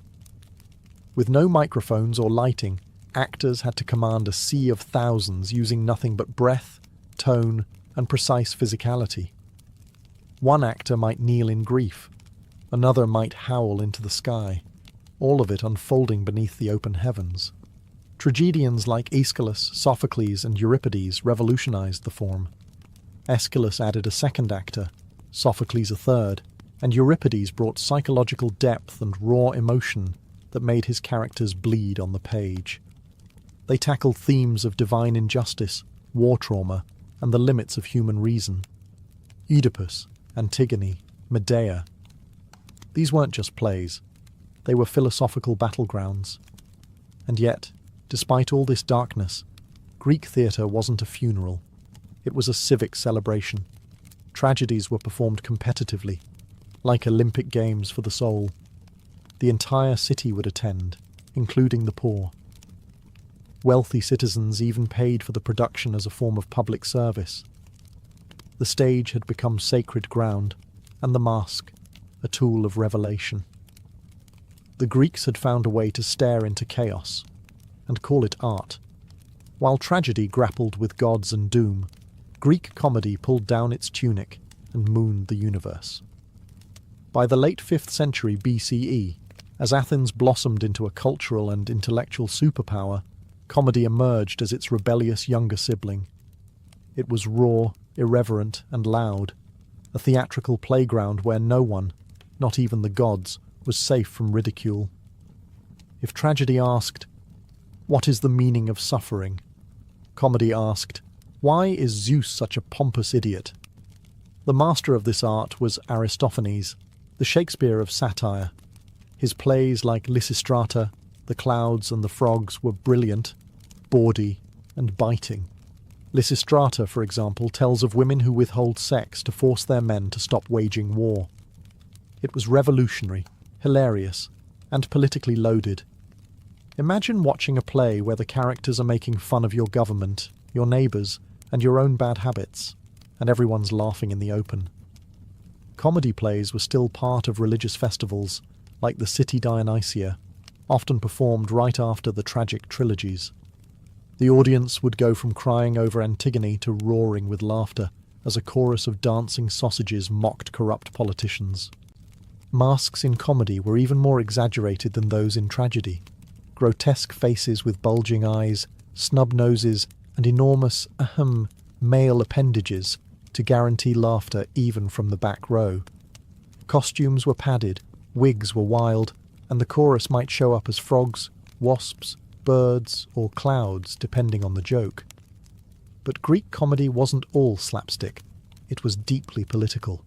With no microphones or lighting, actors had to command a sea of thousands using nothing but breath, tone, and precise physicality. One actor might kneel in grief, another might howl into the sky, all of it unfolding beneath the open heavens. Tragedians like Aeschylus, Sophocles, and Euripides revolutionized the form. Aeschylus added a second actor, Sophocles a third, and Euripides brought psychological depth and raw emotion that made his characters bleed on the page. They tackled themes of divine injustice, war trauma, and the limits of human reason. Oedipus, Antigone, Medea. These weren't just plays. They were philosophical battlegrounds. And yet, despite all this darkness, Greek theatre wasn't a funeral. It was a civic celebration. Tragedies were performed competitively, like Olympic Games for the soul. The entire city would attend, including the poor. Wealthy citizens even paid for the production as a form of public service. The stage had become sacred ground, and the mask, a tool of revelation. The Greeks had found a way to stare into chaos, and call it art. While tragedy grappled with gods and doom, Greek comedy pulled down its tunic and mooned the universe. By the late 5th century BCE, as Athens blossomed into a cultural and intellectual superpower, comedy emerged as its rebellious younger sibling. It was raw, irreverent, and loud, a theatrical playground where no one, not even the gods, was safe from ridicule. If tragedy asked, "What is the meaning of suffering?" comedy asked, "Why is Zeus such a pompous idiot?" The master of this art was Aristophanes, the Shakespeare of satire. His plays like Lysistrata, The Clouds and the Frogs were brilliant, bawdy, and biting. Lysistrata, for example, tells of women who withhold sex to force their men to stop waging war. It was revolutionary, hilarious, and politically loaded. Imagine watching a play where the characters are making fun of your government, your neighbours, and your own bad habits, and everyone's laughing in the open. Comedy plays were still part of religious festivals, like the City Dionysia, often performed right after the tragic trilogies. The audience would go from crying over Antigone to roaring with laughter as a chorus of dancing sausages mocked corrupt politicians. Masks in comedy were even more exaggerated than those in tragedy. Grotesque faces with bulging eyes, snub noses, and enormous, male appendages to guarantee laughter even from the back row. Costumes were padded, wigs were wild, and the chorus might show up as frogs, wasps, birds, or clouds, depending on the joke. But Greek comedy wasn't all slapstick. It was deeply political.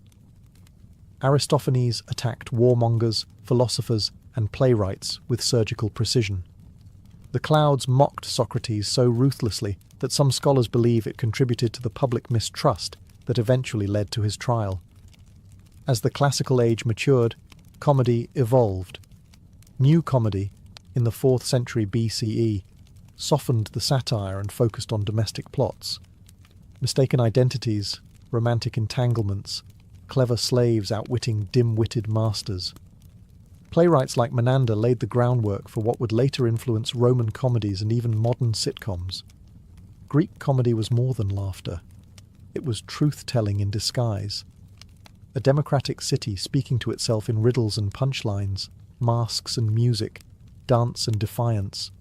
Aristophanes attacked warmongers, philosophers, and playwrights with surgical precision. The Clouds mocked Socrates so ruthlessly that some scholars believe it contributed to the public mistrust that eventually led to his trial. As the classical age matured, comedy evolved. New comedy, in the 4th century BCE, softened the satire and focused on domestic plots. Mistaken identities, romantic entanglements, clever slaves outwitting dim-witted masters. Playwrights like Menander laid the groundwork for what would later influence Roman comedies and even modern sitcoms. Greek comedy was more than laughter. It was truth-telling in disguise. A democratic city speaking to itself in riddles and punchlines, masks and music, dance and defiance.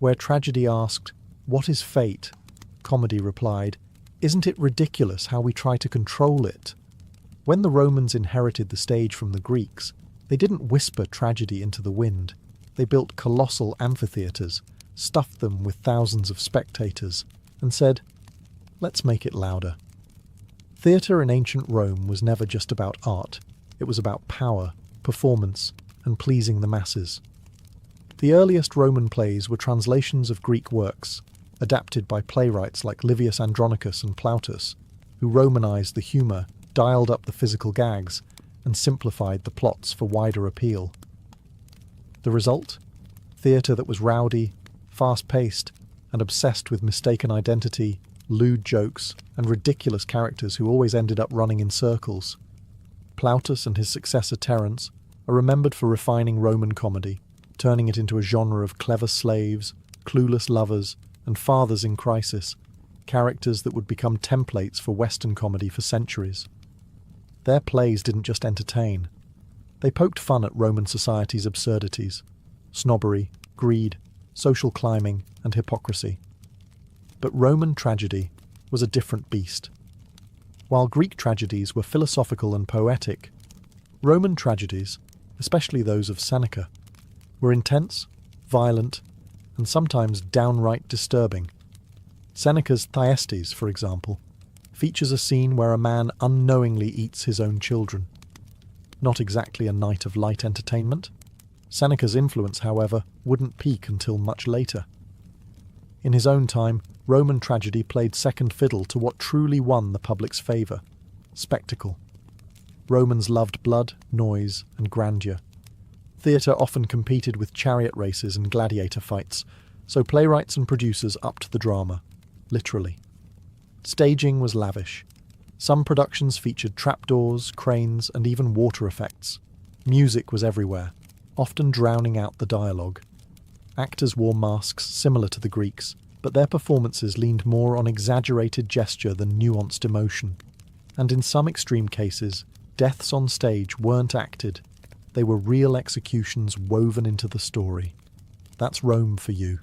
Where tragedy asked, "What is fate?" comedy replied, "Isn't it ridiculous how we try to control it?" When the Romans inherited the stage from the Greeks, they didn't whisper tragedy into the wind. They built colossal amphitheatres, stuffed them with thousands of spectators, and said, "Let's make it louder." Theatre in ancient Rome was never just about art. It was about power, performance, and pleasing the masses. The earliest Roman plays were translations of Greek works, adapted by playwrights like Livius Andronicus and Plautus, who Romanized the humour, dialed up the physical gags, and simplified the plots for wider appeal. The result? Theatre that was rowdy, fast-paced, and obsessed with mistaken identity, lewd jokes, and ridiculous characters who always ended up running in circles. Plautus and his successor Terence are remembered for refining Roman comedy, turning it into a genre of clever slaves, clueless lovers, and fathers in crisis, characters that would become templates for Western comedy for centuries. Their plays didn't just entertain. They poked fun at Roman society's absurdities, snobbery, greed, social climbing, and hypocrisy. But Roman tragedy was a different beast. While Greek tragedies were philosophical and poetic, Roman tragedies, especially those of Seneca, were intense, violent, and sometimes downright disturbing. Seneca's Thyestes, for example, features a scene where a man unknowingly eats his own children. Not exactly a night of light entertainment. Seneca's influence, however, wouldn't peak until much later. In his own time, Roman tragedy played second fiddle to what truly won the public's favour: spectacle. Romans loved blood, noise, and grandeur. Theatre often competed with chariot races and gladiator fights, so playwrights and producers upped the drama, literally. Staging was lavish. Some productions featured trapdoors, cranes, and even water effects. Music was everywhere, often drowning out the dialogue. Actors wore masks similar to the Greeks, but their performances leaned more on exaggerated gesture than nuanced emotion. And in some extreme cases, deaths on stage weren't acted. They were real executions woven into the story. That's Rome for you.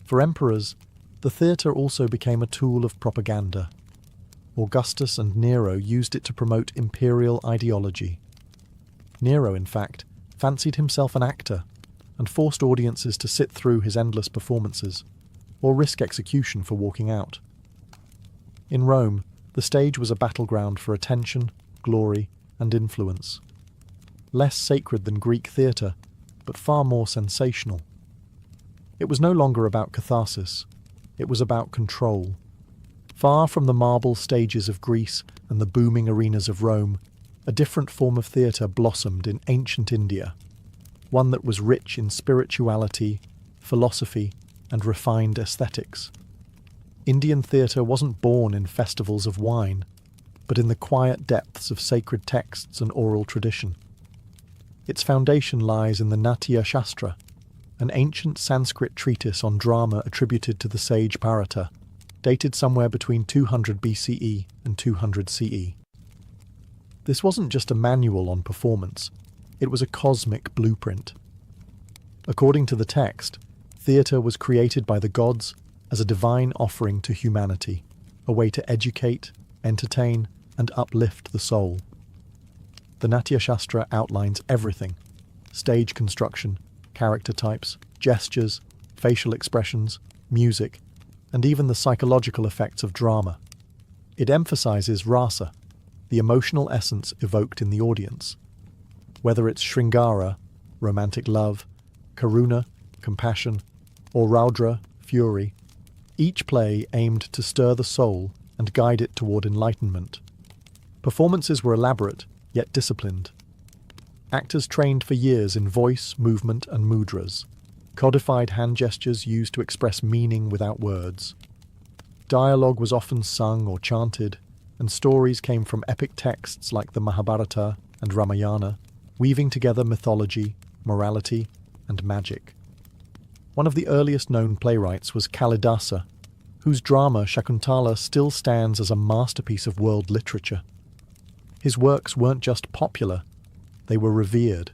For emperors, the theatre also became a tool of propaganda. Augustus and Nero used it to promote imperial ideology. Nero, in fact, fancied himself an actor and forced audiences to sit through his endless performances, or risk execution for walking out. In Rome, the stage was a battleground for attention, glory, and influence. Less sacred than Greek theatre, but far more sensational. It was no longer about catharsis. It was about control. Far from the marble stages of Greece and the booming arenas of Rome, a different form of theatre blossomed in ancient India, one that was rich in spirituality, philosophy, and refined aesthetics. Indian theatre wasn't born in festivals of wine, but in the quiet depths of sacred texts and oral tradition. Its foundation lies in the Natya Shastra, an ancient Sanskrit treatise on drama attributed to the sage Bharata, dated somewhere between 200 BCE and 200 CE. This wasn't just a manual on performance, it was a cosmic blueprint. According to the text, theatre was created by the gods as a divine offering to humanity, a way to educate, entertain, and uplift the soul. The Natya Shastra outlines everything: stage construction, character types, gestures, facial expressions, music, and even the psychological effects of drama. It emphasizes rasa, the emotional essence evoked in the audience. Whether it's Shringara, romantic love, Karuna, compassion, or Raudra, fury, each play aimed to stir the soul and guide it toward enlightenment. Performances were elaborate, yet disciplined. Actors trained for years in voice, movement, and mudras, codified hand gestures used to express meaning without words. Dialogue was often sung or chanted, and stories came from epic texts like the Mahabharata and Ramayana, weaving together mythology, morality, and magic. One of the earliest known playwrights was Kalidasa, whose drama Shakuntala still stands as a masterpiece of world literature. His works weren't just popular, they were revered.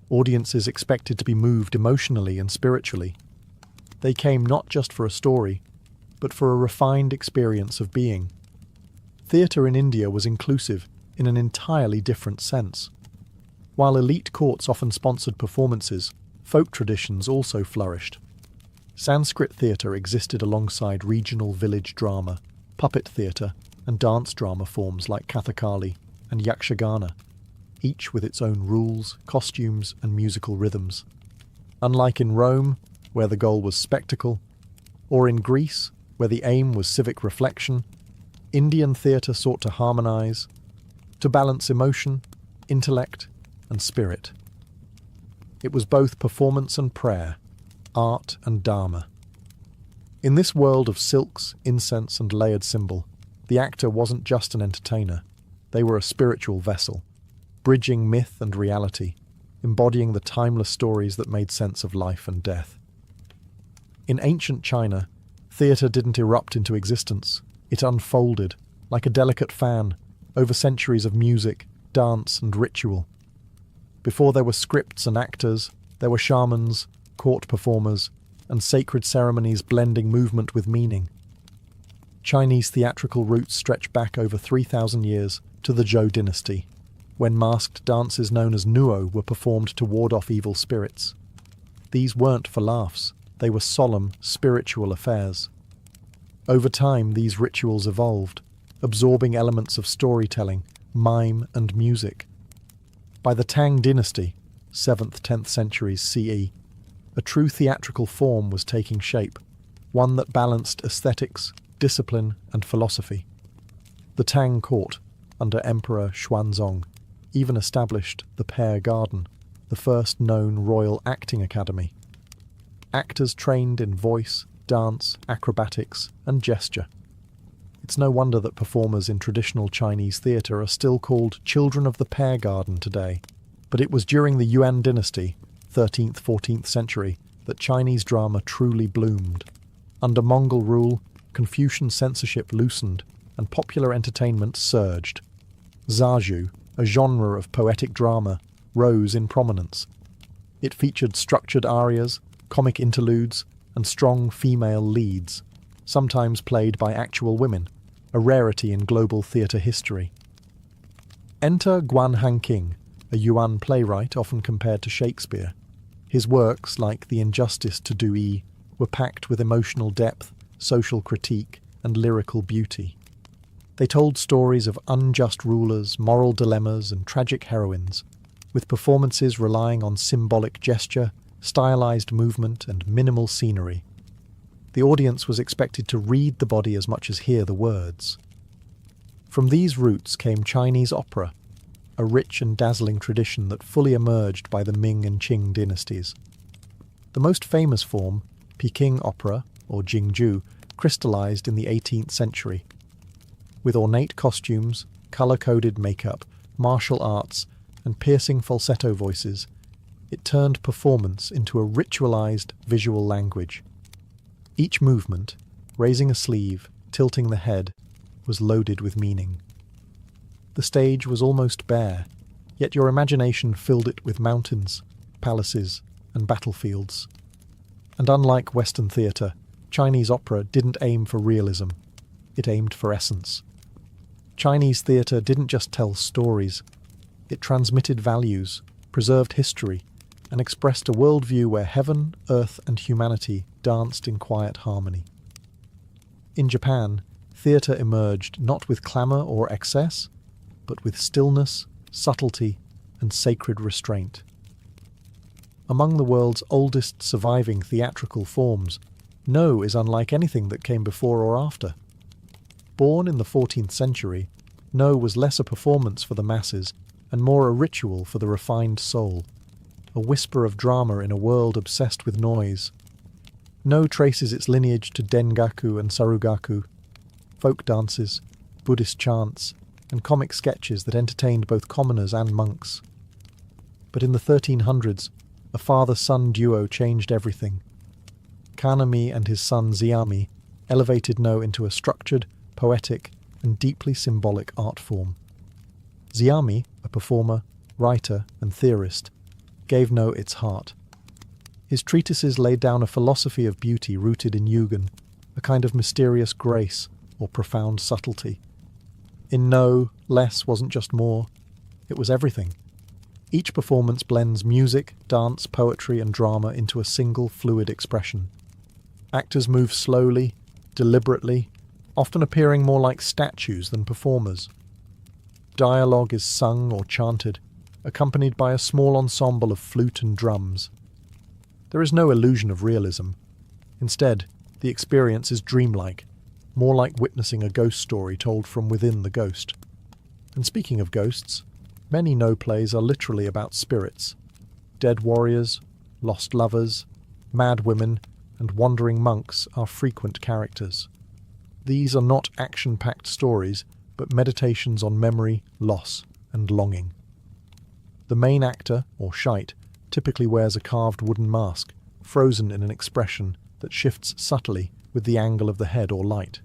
Audiences expected to be moved emotionally and spiritually. They came not just for a story, but for a refined experience of being. Theatre in India was inclusive in an entirely different sense. While elite courts often sponsored performances, folk traditions also flourished. Sanskrit theatre existed alongside regional village drama, puppet theatre, and dance drama forms like Kathakali and Yakshagana, each with its own rules, costumes, and musical rhythms. Unlike in Rome, where the goal was spectacle, or in Greece, where the aim was civic reflection, Indian theatre sought to harmonise, to balance emotion, intellect, and spirit. It was both performance and prayer, art and dharma. In this world of silks, incense, and layered symbol, the actor wasn't just an entertainer. They were a spiritual vessel, bridging myth and reality, embodying the timeless stories that made sense of life and death. In ancient China, theatre didn't erupt into existence. It unfolded, like a delicate fan, over centuries of music, dance, and ritual. Before there were scripts and actors, there were shamans, court performers, and sacred ceremonies blending movement with meaning. Chinese theatrical roots stretch back over 3,000 years to the Zhou dynasty, when masked dances known as nuo were performed to ward off evil spirits. These weren't for laughs, they were solemn, spiritual affairs. Over time, these rituals evolved, absorbing elements of storytelling, mime, and music. By the Tang dynasty, 7th–10th centuries CE, a true theatrical form was taking shape, one that balanced aesthetics, discipline, and philosophy. The Tang court, under Emperor Xuanzong, even established the Pear Garden, the first known royal acting academy. Actors trained in voice, dance, acrobatics, and gesture. It's no wonder that performers in traditional Chinese theatre are still called children of the Pear Garden today. But it was during the Yuan dynasty, 13th–14th century, that Chinese drama truly bloomed. Under Mongol rule, Confucian censorship loosened, and popular entertainment surged. Zhazhu, a genre of poetic drama, rose in prominence. It featured structured arias, comic interludes, and strong female leads, sometimes played by actual women, a rarity in global theatre history. Enter Guan Hanqing, a Yuan playwright often compared to Shakespeare. His works, like The Injustice to Do Yi, were packed with emotional depth, social critique, and lyrical beauty. They told stories of unjust rulers, moral dilemmas, and tragic heroines, with performances relying on symbolic gesture, stylized movement, and minimal scenery. The audience was expected to read the body as much as hear the words. From these roots came Chinese opera, a rich and dazzling tradition that fully emerged by the Ming and Qing dynasties. The most famous form, Peking opera, or Jingju, crystallized in the 18th century. With ornate costumes, color-coded makeup, martial arts, and piercing falsetto voices, it turned performance into a ritualized visual language. Each movement, raising a sleeve, tilting the head, was loaded with meaning. The stage was almost bare, yet your imagination filled it with mountains, palaces, and battlefields. And unlike Western theatre, Chinese opera didn't aim for realism, it aimed for essence. Chinese theatre didn't just tell stories, it transmitted values, preserved history, and expressed a worldview where heaven, earth, and humanity danced in quiet harmony. In Japan, theatre emerged not with clamour or excess, but with stillness, subtlety, and sacred restraint. Among the world's oldest surviving theatrical forms, No is unlike anything that came before or after. Born in the 14th century, No was less a performance for the masses and more a ritual for the refined soul, a whisper of drama in a world obsessed with noise. No traces its lineage to Dengaku and Sarugaku, folk dances, Buddhist chants, and comic sketches that entertained both commoners and monks. But in the 1300s, a father-son duo changed everything. Kanami and his son Xiami elevated No into a structured, poetic, and deeply symbolic art form. Xiami, a performer, writer, and theorist, gave No its heart. His treatises laid down a philosophy of beauty rooted in Yugen, a kind of mysterious grace or profound subtlety. In No, less wasn't just more, it was everything. Each performance blends music, dance, poetry, and drama into a single fluid expression. Actors move slowly, deliberately, often appearing more like statues than performers. Dialogue is sung or chanted, accompanied by a small ensemble of flute and drums. There is no illusion of realism. Instead, the experience is dreamlike, more like witnessing a ghost story told from within the ghost. And speaking of ghosts, many no plays are literally about spirits. Dead warriors, lost lovers, mad women, and wandering monks are frequent characters. These are not action-packed stories, but meditations on memory, loss, and longing. The main actor, or shite, typically wears a carved wooden mask, frozen in an expression that shifts subtly with the angle of the head or light.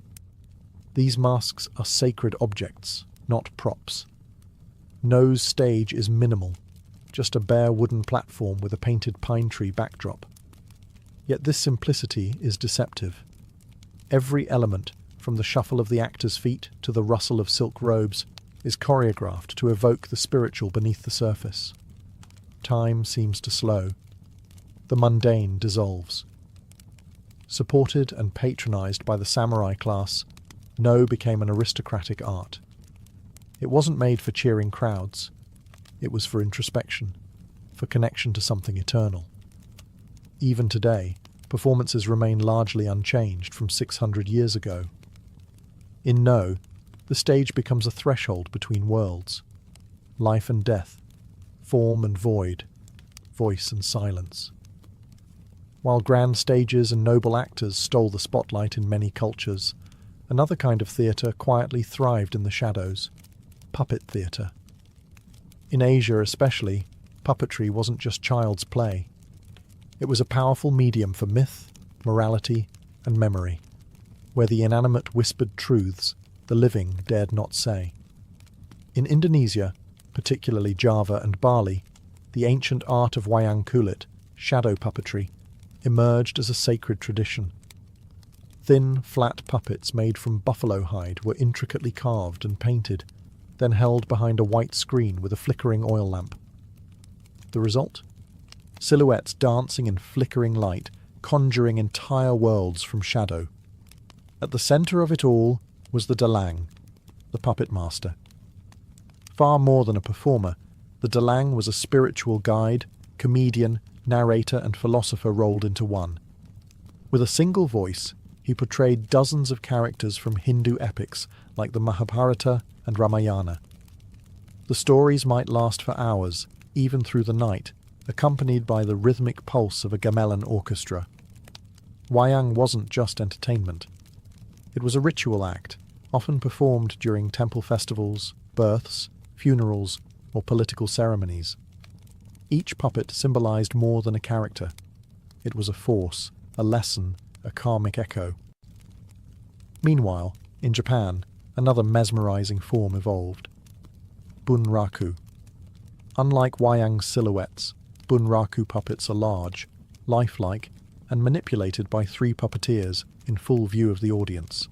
These masks are sacred objects, not props. No's stage is minimal, just a bare wooden platform with a painted pine tree backdrop. Yet this simplicity is deceptive. Every element, from the shuffle of the actor's feet to the rustle of silk robes, is choreographed to evoke the spiritual beneath the surface. Time seems to slow. The mundane dissolves. Supported and patronized by the samurai class, No became an aristocratic art. It wasn't made for cheering crowds. It was for introspection, for connection to something eternal. Even today, performances remain largely unchanged from 600 years ago. In No, the stage becomes a threshold between worlds. Life and death, form and void, voice and silence. While grand stages and noble actors stole the spotlight in many cultures, another kind of theatre quietly thrived in the shadows: puppet theatre. In Asia especially, puppetry wasn't just child's play. It was a powerful medium for myth, morality, and memory, where the inanimate whispered truths the living dared not say. In Indonesia, particularly Java and Bali, the ancient art of wayang kulit, shadow puppetry, emerged as a sacred tradition. Thin, flat puppets made from buffalo hide were intricately carved and painted, then held behind a white screen with a flickering oil lamp. The result? Silhouettes dancing in flickering light, conjuring entire worlds from shadow. At the centre of it all was the dalang, the puppet master. Far more than a performer, the dalang was a spiritual guide, comedian, narrator and philosopher rolled into one. With a single voice, he portrayed dozens of characters from Hindu epics like the Mahabharata and Ramayana. The stories might last for hours, even through the night, accompanied by the rhythmic pulse of a gamelan orchestra. Wayang wasn't just entertainment. It was a ritual act, often performed during temple festivals, births, funerals, or political ceremonies. Each puppet symbolized more than a character. It was a force, a lesson, a karmic echo. Meanwhile, in Japan, another mesmerizing form evolved: bunraku. Unlike wayang's silhouettes, bunraku puppets are large, lifelike, and manipulated by 3 puppeteers in full view of the audience.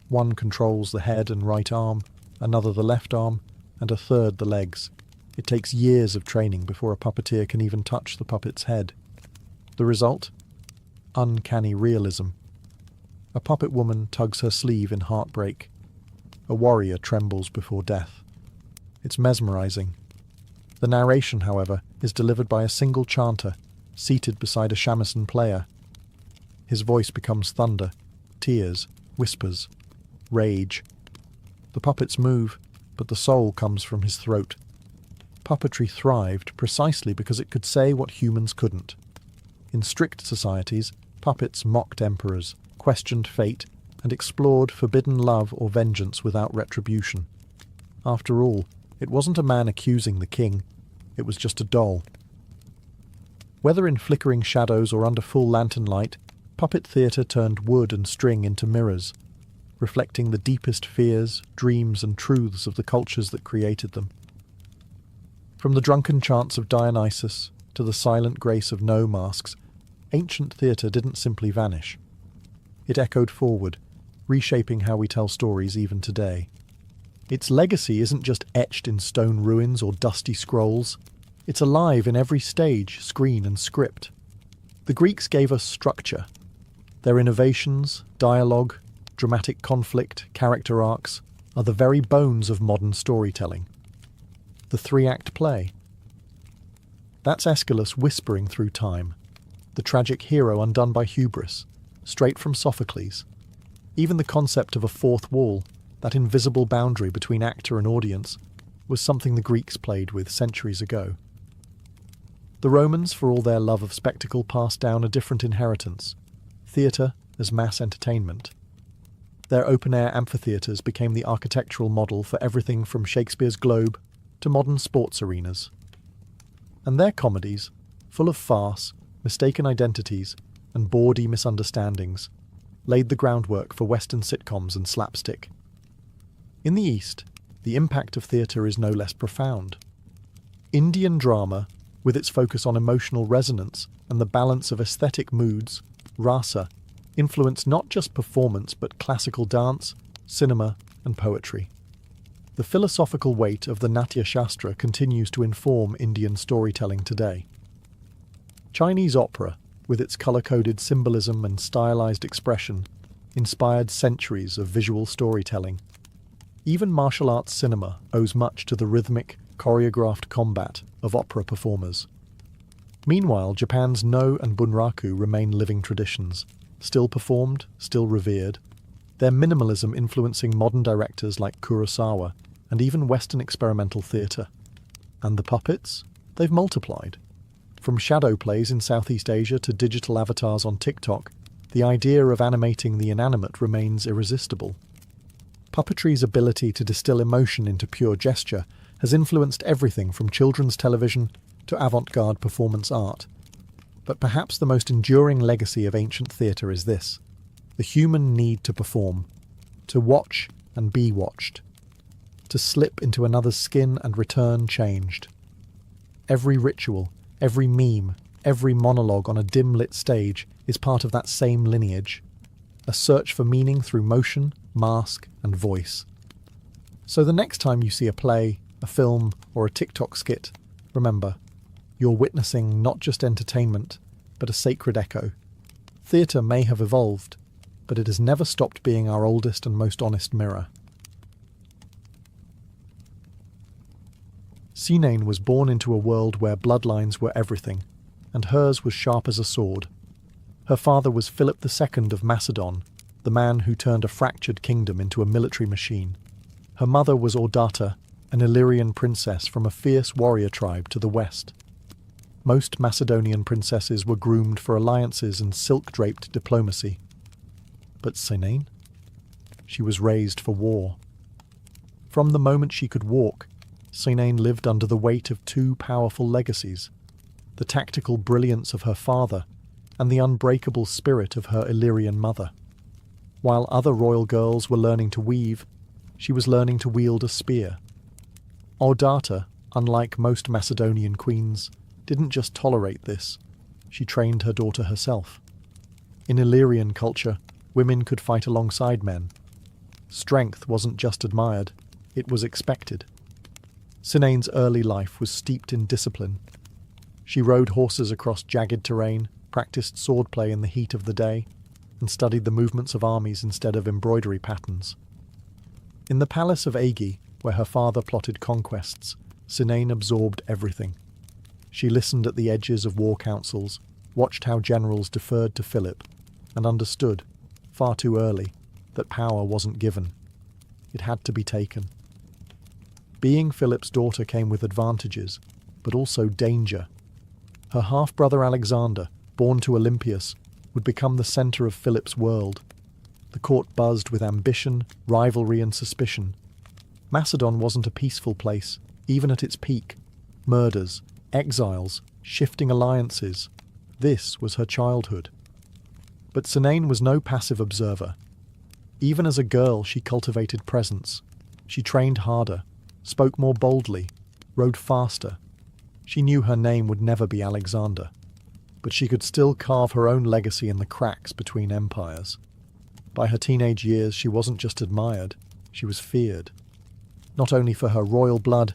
One controls the head and right arm, another the left arm, and a third the legs. It takes years of training before a puppeteer can even touch the puppet's head. The result? Uncanny realism. A puppet woman tugs her sleeve in heartbreak. A warrior trembles before death. It's mesmerizing. The narration, however, is delivered by a single chanter, seated beside a shamisen player. His voice becomes thunder, tears, whispers, rage. The puppets move, but the soul comes from his throat. Puppetry thrived precisely because it could say what humans couldn't. In strict societies, puppets mocked emperors, questioned fate, and explored forbidden love or vengeance without retribution. After all, it wasn't a man accusing the king, it was just a doll. Whether in flickering shadows or under full lantern light, puppet theatre turned wood and string into mirrors, reflecting the deepest fears, dreams, and truths of the cultures that created them. From the drunken chants of Dionysus to the silent grace of No masks, ancient theatre didn't simply vanish. It echoed forward, reshaping how we tell stories even today. Its legacy isn't just etched in stone ruins or dusty scrolls. It's alive in every stage, screen, and script. The Greeks gave us structure. Their innovations, dialogue, dramatic conflict, character arcs, are the very bones of modern storytelling. The three-act play. That's Aeschylus whispering through time, the tragic hero undone by hubris, straight from Sophocles. Even the concept of a fourth wall, that invisible boundary between actor and audience, was something the Greeks played with centuries ago. The Romans, for all their love of spectacle, passed down a different inheritance: theatre as mass entertainment. Their open-air amphitheatres became the architectural model for everything from Shakespeare's Globe to modern sports arenas. And their comedies, full of farce, mistaken identities, and bawdy misunderstandings, laid the groundwork for Western sitcoms and slapstick. In the East, the impact of theatre is no less profound. Indian drama, with its focus on emotional resonance and the balance of aesthetic moods, rasa, influenced not just performance but classical dance, cinema, and poetry. The philosophical weight of the Natya Shastra continues to inform Indian storytelling today. Chinese opera, with its colour-coded symbolism and stylized expression, inspired centuries of visual storytelling. Even martial arts cinema owes much to the rhythmic, choreographed combat of opera performers. Meanwhile, Japan's No and Bunraku remain living traditions, still performed, still revered, their minimalism influencing modern directors like Kurosawa and even Western experimental theatre. And the puppets? They've multiplied. From shadow plays in Southeast Asia to digital avatars on TikTok, the idea of animating the inanimate remains irresistible. Puppetry's ability to distill emotion into pure gesture has influenced everything from children's television to avant-garde performance art. But perhaps the most enduring legacy of ancient theatre is this: the human need to perform, to watch and be watched, to slip into another's skin and return changed. Every ritual, every meme, every monologue on a dim-lit stage is part of that same lineage, a search for meaning through motion, mask, and voice. So the next time you see a play, a film, or a TikTok skit, remember, you're witnessing not just entertainment, but a sacred echo. Theatre may have evolved, but it has never stopped being our oldest and most honest mirror. Sinane was born into a world where bloodlines were everything, and hers was sharp as a sword. Her father was Philip II of Macedon, the man who turned a fractured kingdom into a military machine. Her mother was Ordata, an Illyrian princess from a fierce warrior tribe to the west. Most Macedonian princesses were groomed for alliances and silk-draped diplomacy. But Sinane? She was raised for war. From the moment she could walk, Sinane lived under the weight of two powerful legacies: the tactical brilliance of her father and the unbreakable spirit of her Illyrian mother. While other royal girls were learning to weave, she was learning to wield a spear. Ordata, unlike most Macedonian queens, didn't just tolerate this, she trained her daughter herself. In Illyrian culture, women could fight alongside men. Strength wasn't just admired, it was expected. Sinane's early life was steeped in discipline. She rode horses across jagged terrain, practiced swordplay in the heat of the day, and studied the movements of armies instead of embroidery patterns. In the palace of Aegi, where her father plotted conquests, Sinane absorbed everything. She listened at the edges of war councils, watched how generals deferred to Philip, and understood, far too early, that power wasn't given. It had to be taken. Being Philip's daughter came with advantages, but also danger. Her half-brother Alexander, born to Olympias, would become the centre of Philip's world. The court buzzed with ambition, rivalry, and suspicion. Macedon wasn't a peaceful place, even at its peak. Murders, exiles, shifting alliances. This was her childhood. But Sinane was no passive observer. Even as a girl, she cultivated presence. She trained harder, spoke more boldly, rode faster. She knew her name would never be Alexander, but she could still carve her own legacy in the cracks between empires. By her teenage years, she wasn't just admired, she was feared. Not only for her royal blood,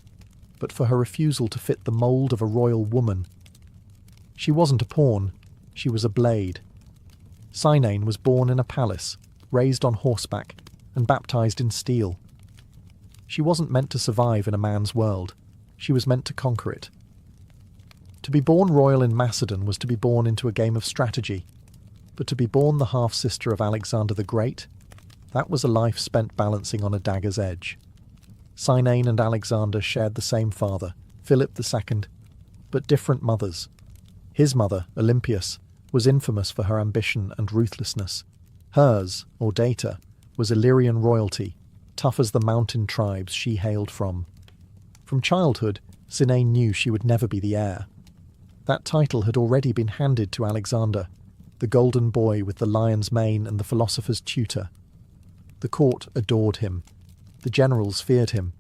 but for her refusal to fit the mould of a royal woman. She wasn't a pawn, she was a blade. Sinane was born in a palace, raised on horseback, and baptized in steel. She wasn't meant to survive in a man's world. She was meant to conquer it. To be born royal in Macedon was to be born into a game of strategy, but to be born the half-sister of Alexander the Great, that was a life spent balancing on a dagger's edge. Cynain and Alexander shared the same father, Philip II, but different mothers. His mother, Olympias, was infamous for her ambition and ruthlessness. Hers, or Data, was Illyrian royalty, tough as the mountain tribes she hailed from. From childhood, Cynain knew she would never be the heir. That title had already been handed to Alexander, the golden boy with the lion's mane and the philosopher's tutor. The court adored him, the generals feared him,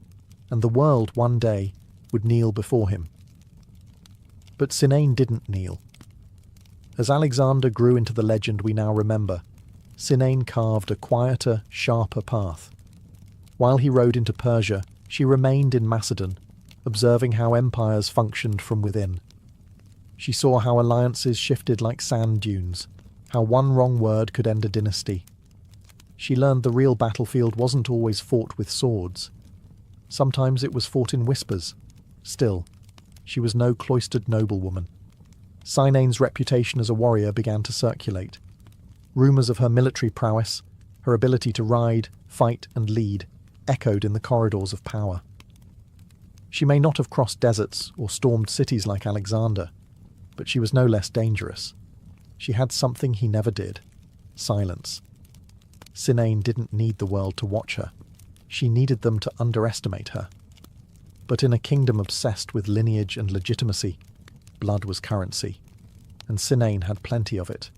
and the world one day would kneel before him. But Cynain didn't kneel. As Alexander grew into the legend we now remember, Cynain carved a quieter, sharper path. While he rode into Persia, she remained in Macedon, observing how empires functioned from within. She saw how alliances shifted like sand dunes, how one wrong word could end a dynasty. She learned the real battlefield wasn't always fought with swords. Sometimes it was fought in whispers. Still, she was no cloistered noblewoman. Cynain's reputation as a warrior began to circulate. Rumours of her military prowess, her ability to ride, fight and lead, echoed in the corridors of power. She may not have crossed deserts or stormed cities like Alexander, but she was no less dangerous. She had something he never did: silence. Cynain didn't need the world to watch her. She needed them to underestimate her. But in a kingdom obsessed with lineage and legitimacy, blood was currency, and Cynain had plenty of it.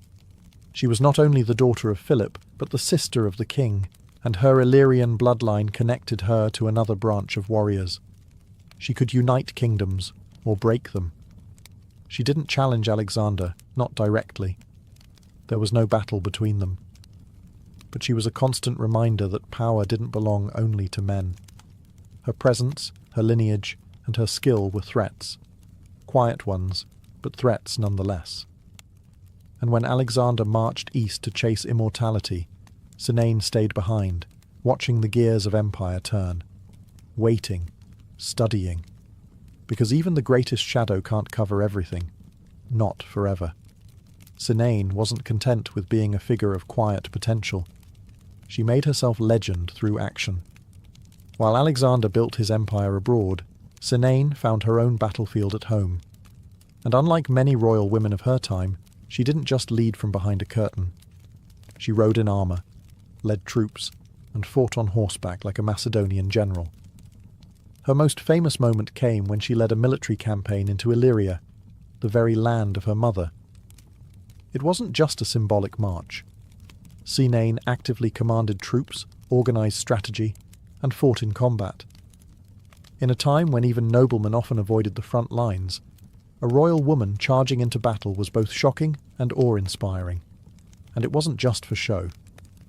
She was not only the daughter of Philip, but the sister of the king, and her Illyrian bloodline connected her to another branch of warriors. She could unite kingdoms, or break them. She didn't challenge Alexander, not directly. There was no battle between them. But she was a constant reminder that power didn't belong only to men. Her presence, her lineage, and her skill were threats. Quiet ones, but threats nonetheless. And when Alexander marched east to chase immortality, Cynain stayed behind, watching the gears of empire turn. Waiting, studying. Because even the greatest shadow can't cover everything. Not forever. Cynain wasn't content with being a figure of quiet potential. She made herself legend through action. While Alexander built his empire abroad, Cynain found her own battlefield at home. And unlike many royal women of her time, she didn't just lead from behind a curtain. She rode in armour, led troops, and fought on horseback like a Macedonian general. Her most famous moment came when she led a military campaign into Illyria, the very land of her mother. It wasn't just a symbolic march. Cynain actively commanded troops, organised strategy, and fought in combat. In a time when even noblemen often avoided the front lines, a royal woman charging into battle was both shocking and awe-inspiring. And it wasn't just for show.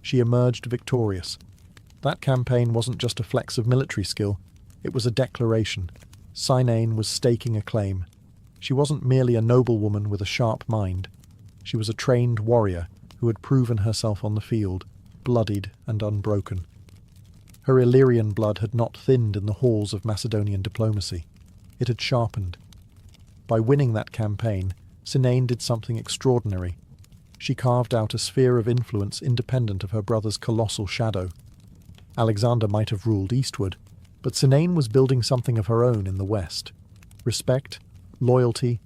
She emerged victorious. That campaign wasn't just a flex of military skill, it was a declaration. Cynain was staking a claim. She wasn't merely a noblewoman with a sharp mind. She was a trained warrior who had proven herself on the field, bloodied and unbroken. Her Illyrian blood had not thinned in the halls of Macedonian diplomacy. It had sharpened. By winning that campaign, Cynain did something extraordinary. She carved out a sphere of influence independent of her brother's colossal shadow. Alexander might have ruled eastward, but Cynain was building something of her own in the west. Respect, loyalty,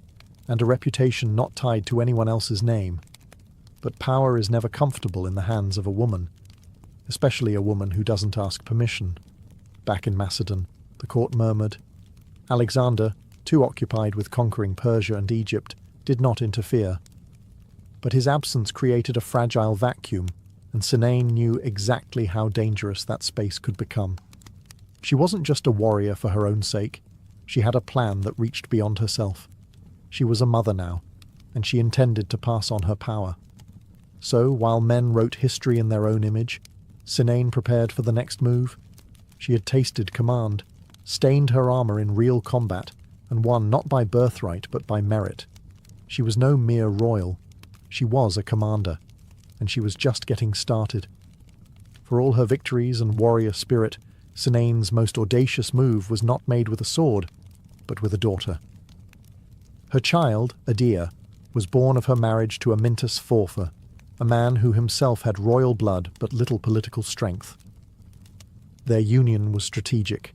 and a reputation not tied to anyone else's name. But power is never comfortable in the hands of a woman, especially a woman who doesn't ask permission. Back in Macedon, the court murmured. Alexander, too occupied with conquering Persia and Egypt, did not interfere. But his absence created a fragile vacuum, and Cynain knew exactly how dangerous that space could become. She wasn't just a warrior for her own sake. She had a plan that reached beyond herself. She was a mother now, and she intended to pass on her power. So, while men wrote history in their own image, Cynain prepared for the next move. She had tasted command, stained her armour in real combat, and won not by birthright but by merit. She was no mere royal. She was a commander, and she was just getting started. For all her victories and warrior spirit, Sinane's most audacious move was not made with a sword, but with a daughter. Her child, Adia, was born of her marriage to Amyntas Forfa, a man who himself had royal blood but little political strength. Their union was strategic,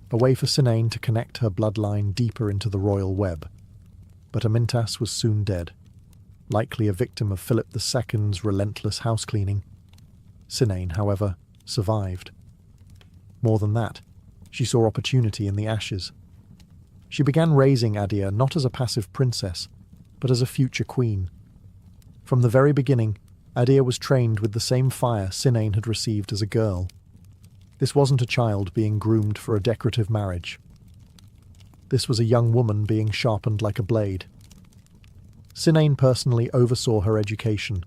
a way for Sinane to connect her bloodline deeper into the royal web. But Amyntas was soon dead, likely a victim of Philip II's relentless housecleaning. Sinane, however, survived. More than that, she saw opportunity in the ashes. She began raising Adia not as a passive princess, but as a future queen. From the very beginning, Adia was trained with the same fire Sinane had received as a girl. This wasn't a child being groomed for a decorative marriage. This was a young woman being sharpened like a blade. Sinane personally oversaw her education,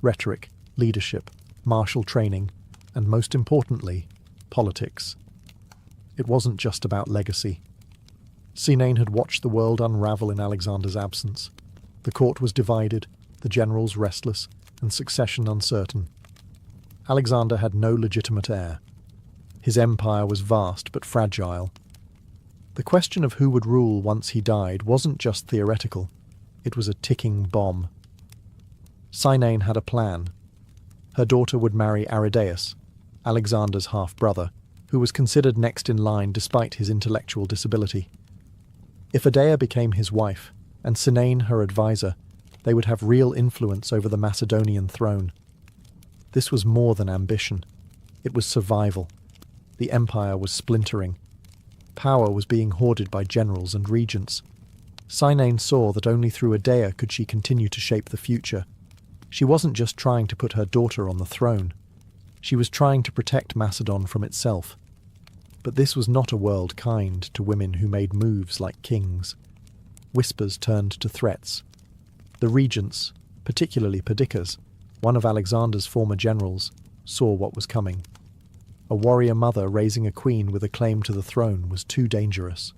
rhetoric, leadership, martial training, and most importantly, politics. It wasn't just about legacy. Sinane had watched the world unravel in Alexander's absence. The court was divided, the generals restless, and succession uncertain. Alexander had no legitimate heir. His empire was vast but fragile. The question of who would rule once he died wasn't just theoretical. It was a ticking bomb. Sinane had a plan. Her daughter would marry Aridaeus, Alexander's half-brother, who was considered next in line despite his intellectual disability. If Adia became his wife, and Sinane her advisor, they would have real influence over the Macedonian throne. This was more than ambition. It was survival. The empire was splintering. Power was being hoarded by generals and regents. Sinane saw that only through Adia could she continue to shape the future. She wasn't just trying to put her daughter on the throne. She was trying to protect Macedon from itself. But this was not a world kind to women who made moves like kings. Whispers turned to threats. The regents, particularly Perdiccas, one of Alexander's former generals, saw what was coming. A warrior mother raising a queen with a claim to the throne was too dangerous.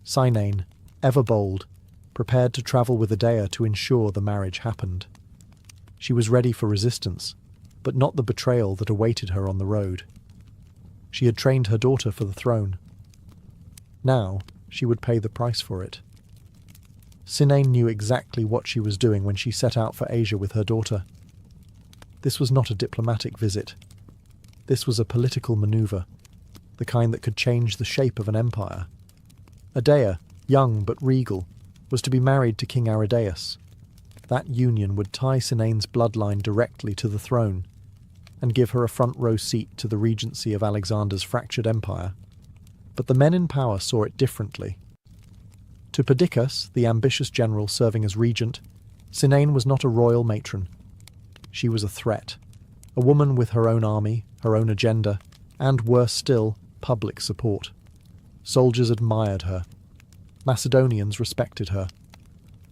Sinane, ever bold, prepared to travel with Adia to ensure the marriage happened. She was ready for resistance, but not the betrayal that awaited her on the road. She had trained her daughter for the throne. Now she would pay the price for it. Sinane knew exactly what she was doing when she set out for Asia with her daughter. This was not a diplomatic visit. This was a political maneuver, the kind that could change the shape of an empire. Adia, young but regal, was to be married to King Aridaeus. That union would tie Sinane's bloodline directly to the throne, and give her a front-row seat to the regency of Alexander's fractured empire. But the men in power saw it differently. To Perdiccas, the ambitious general serving as regent, Sinane was not a royal matron. She was a threat, a woman with her own army, her own agenda, and, worse still, public support. Soldiers admired her. Macedonians respected her.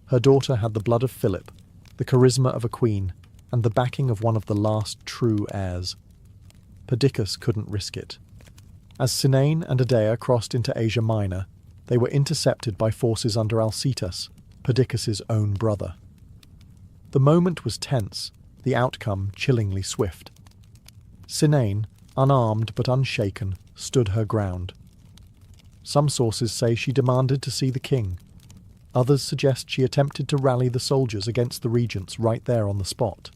Her daughter had the blood of Philip, the charisma of a queen, and the backing of one of the last true heirs. Perdiccas couldn't risk it. As Sinane and Adia crossed into Asia Minor, they were intercepted by forces under Alcetus, Perdiccas's own brother. The moment was tense, the outcome chillingly swift. Sinane, unarmed but unshaken, stood her ground. Some sources say she demanded to see the king. Others suggest she attempted to rally the soldiers against the regents right there on the spot.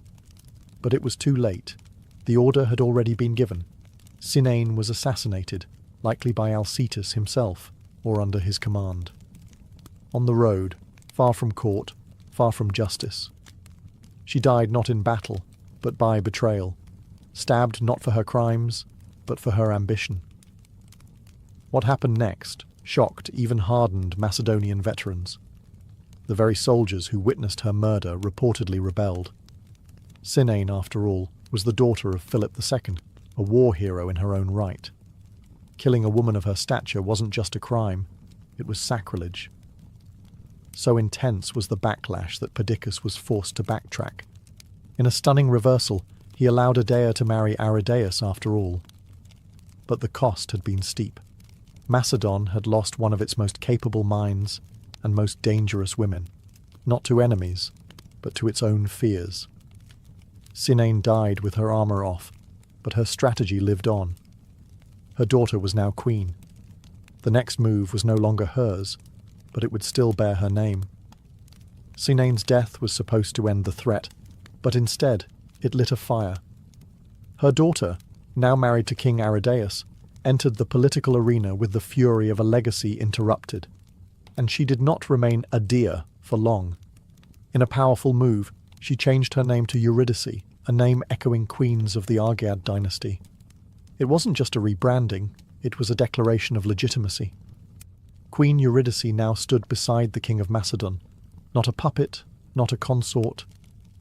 But it was too late. The order had already been given. Sinane was assassinated, likely by Alcetus himself, or under his command. On the road, far from court, far from justice. She died not in battle, but by betrayal, stabbed not for her crimes, but for her ambition. What happened next shocked even hardened Macedonian veterans. The very soldiers who witnessed her murder reportedly rebelled. Sinane, after all, was the daughter of Philip II, a war hero in her own right. Killing a woman of her stature wasn't just a crime, it was sacrilege. So intense was the backlash that Perdiccas was forced to backtrack. In a stunning reversal, he allowed Adia to marry Aridaeus after all. But the cost had been steep. Macedon had lost one of its most capable minds and most dangerous women, not to enemies, but to its own fears. Sinane died with her armour off, but her strategy lived on. Her daughter was now queen. The next move was no longer hers, but it would still bear her name. Sinane's death was supposed to end the threat, but instead it lit a fire. Her daughter, now married to King Aridaeus, entered the political arena with the fury of a legacy interrupted, and she did not remain a dear for long. In a powerful move, she changed her name to Eurydice, a name echoing queens of the Argead dynasty. It wasn't just a rebranding, it was a declaration of legitimacy. Queen Eurydice now stood beside the King of Macedon, not a puppet, not a consort,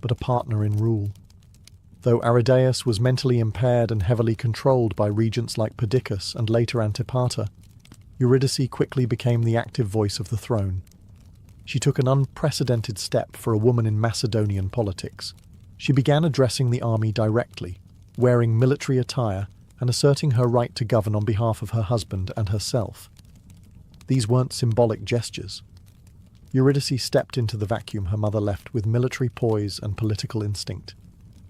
but a partner in rule. Though Aridaeus was mentally impaired and heavily controlled by regents like Perdiccas and later Antipater, Eurydice quickly became the active voice of the throne. She took an unprecedented step for a woman in Macedonian politics. She began addressing the army directly, wearing military attire and asserting her right to govern on behalf of her husband and herself. These weren't symbolic gestures. Eurydice stepped into the vacuum her mother left with military poise and political instinct.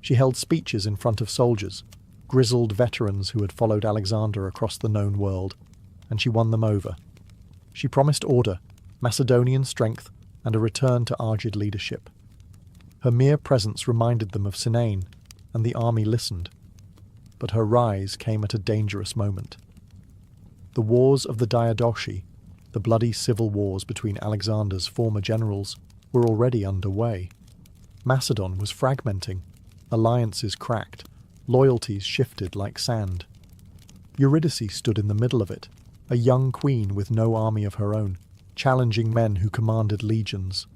She held speeches in front of soldiers, grizzled veterans who had followed Alexander across the known world, and she won them over. She promised order, Macedonian strength, and a return to Argead leadership. Her mere presence reminded them of Sinane, and the army listened. But her rise came at a dangerous moment. The wars of the Diadochi, the bloody civil wars between Alexander's former generals, were already underway. Macedon was fragmenting, alliances cracked, loyalties shifted like sand. Eurydice stood in the middle of it, a young queen with no army of her own, challenging men who commanded legions.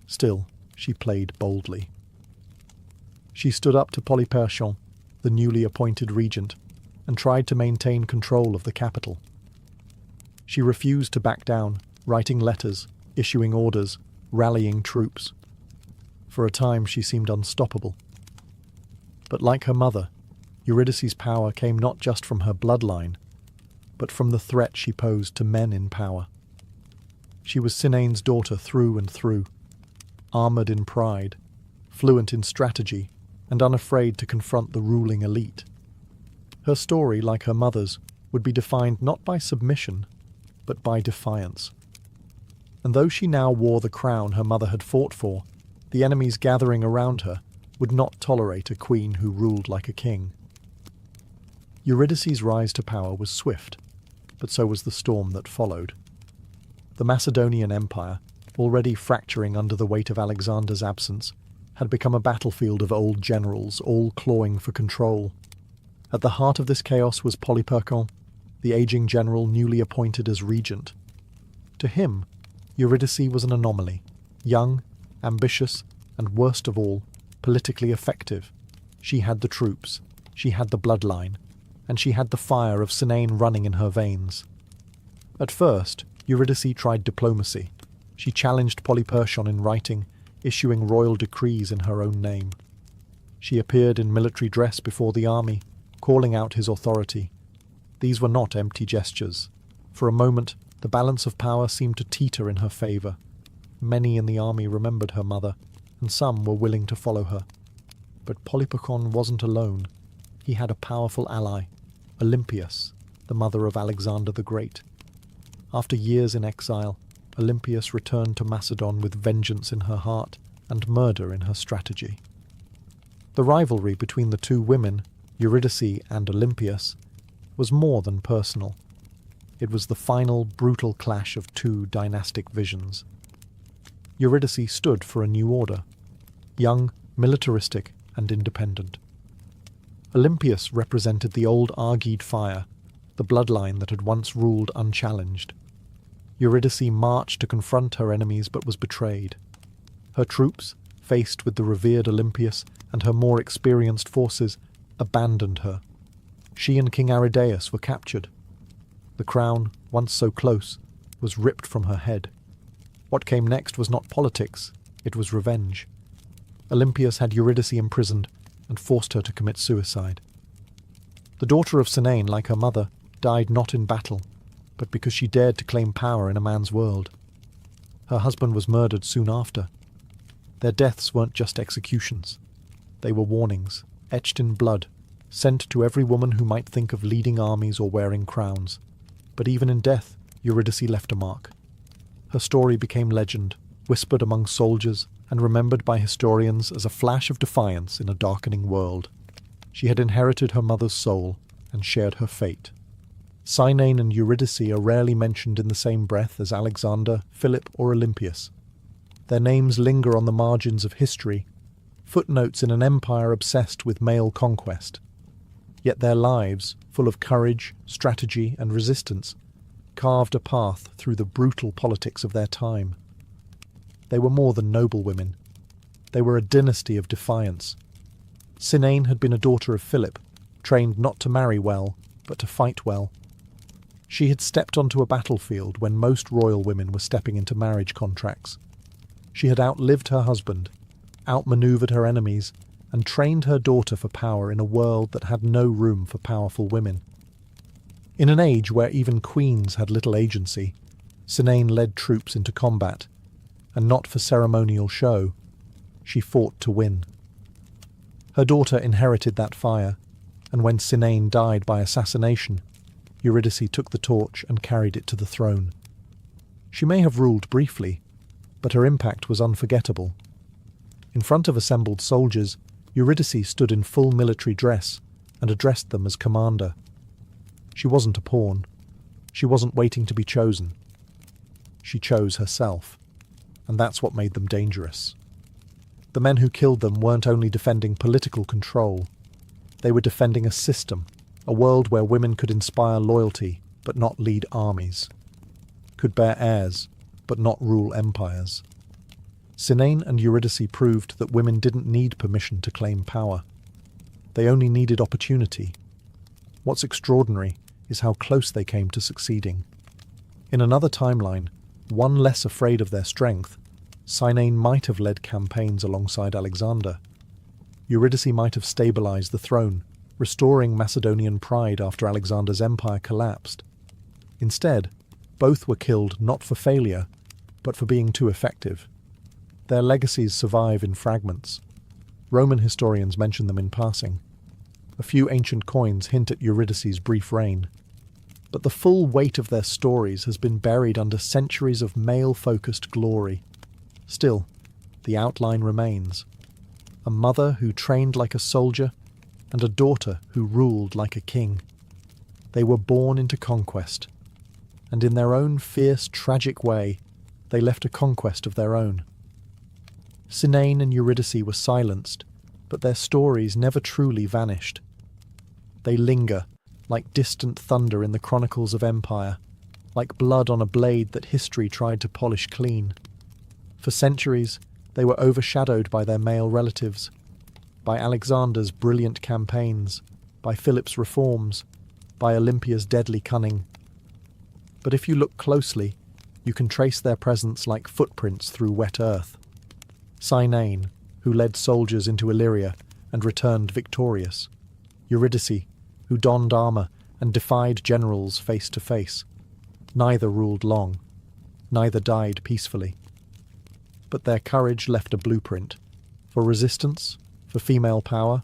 Still, she played boldly. She stood up to Polyperchon, the newly appointed regent, and tried to maintain control of the capital. She refused to back down, writing letters, issuing orders, rallying troops. For a time she seemed unstoppable. But like her mother, Eurydice's power came not just from her bloodline, but from the threat she posed to men in power. She was Sinane's daughter through and through, armoured in pride, fluent in strategy, and unafraid to confront the ruling elite. Her story, like her mother's, would be defined not by submission, but by defiance. And though she now wore the crown her mother had fought for, the enemies gathering around her would not tolerate a queen who ruled like a king. Eurydice's rise to power was swift, but so was the storm that followed. The Macedonian Empire, already fracturing under the weight of Alexander's absence, had become a battlefield of old generals, all clawing for control. At the heart of this chaos was Polyperchon, the aging general newly appointed as regent. To him, Eurydice was an anomaly, young, ambitious, and worst of all, politically effective. She had the troops, she had the bloodline, and she had the fire of Sinane running in her veins. At first, Eurydice tried diplomacy. She challenged Polyperchon in writing, issuing royal decrees in her own name. She appeared in military dress before the army, calling out his authority. These were not empty gestures. For a moment, the balance of power seemed to teeter in her favour. Many in the army remembered her mother, and some were willing to follow her. But Polyperchon wasn't alone. He had a powerful ally, Olympias, the mother of Alexander the Great. After years in exile, Olympias returned to Macedon with vengeance in her heart and murder in her strategy. The rivalry between the two women, Eurydice and Olympias, was more than personal. It was the final brutal clash of two dynastic visions. Eurydice stood for a new order, young, militaristic, and independent. Olympias represented the old Argead fire, the bloodline that had once ruled unchallenged. Eurydice marched to confront her enemies but was betrayed. Her troops, faced with the revered Olympias and her more experienced forces, abandoned her. She and King Aridaeus were captured. The crown, once so close, was ripped from her head. What came next was not politics, it was revenge. Olympias had Eurydice imprisoned and forced her to commit suicide. The daughter of Sinane, like her mother, died not in battle, but because she dared to claim power in a man's world. Her husband was murdered soon after. Their deaths weren't just executions. They were warnings, etched in blood, sent to every woman who might think of leading armies or wearing crowns. But even in death, Eurydice left a mark. Her story became legend, whispered among soldiers, and remembered by historians as a flash of defiance in a darkening world. She had inherited her mother's soul and shared her fate. Cynain and Eurydice are rarely mentioned in the same breath as Alexander, Philip, or Olympias. Their names linger on the margins of history, footnotes in an empire obsessed with male conquest. Yet their lives, full of courage, strategy, and resistance, carved a path through the brutal politics of their time. They were more than noble women. They were a dynasty of defiance. Cynain had been a daughter of Philip, trained not to marry well, but to fight well. She had stepped onto a battlefield when most royal women were stepping into marriage contracts. She had outlived her husband, outmaneuvered her enemies, and trained her daughter for power in a world that had no room for powerful women. In an age where even queens had little agency, Cynain led troops into combat, and not for ceremonial show. She fought to win. Her daughter inherited that fire, and when Cynain died by assassination, Eurydice took the torch and carried it to the throne. She may have ruled briefly, but her impact was unforgettable. In front of assembled soldiers, Eurydice stood in full military dress and addressed them as commander. She wasn't a pawn. She wasn't waiting to be chosen. She chose herself, and that's what made them dangerous. The men who killed them weren't only defending political control. They were defending a system, a world where women could inspire loyalty but not lead armies, could bear heirs but not rule empires. Cynain and Eurydice proved that women didn't need permission to claim power. They only needed opportunity. What's extraordinary is how close they came to succeeding. In another timeline, one less afraid of their strength, Cynain might have led campaigns alongside Alexander. Eurydice might have stabilized the throne, restoring Macedonian pride after Alexander's empire collapsed. Instead, both were killed not for failure, but for being too effective. Their legacies survive in fragments. Roman historians mention them in passing. A few ancient coins hint at Eurydice's brief reign. But the full weight of their stories has been buried under centuries of male-focused glory. Still, the outline remains. A mother who trained like a soldier, and a daughter who ruled like a king. They were born into conquest, and in their own fierce, tragic way, they left a conquest of their own. Cynain and Eurydice were silenced, but their stories never truly vanished. They linger, like distant thunder in the chronicles of empire, like blood on a blade that history tried to polish clean. For centuries, they were overshadowed by their male relatives, by Alexander's brilliant campaigns, by Philip's reforms, by Olympia's deadly cunning. But if you look closely, you can trace their presence like footprints through wet earth. Cynain, who led soldiers into Illyria and returned victorious. Eurydice, who donned armour and defied generals face to face. Neither ruled long. Neither died peacefully. But their courage left a blueprint for resistance, for female power,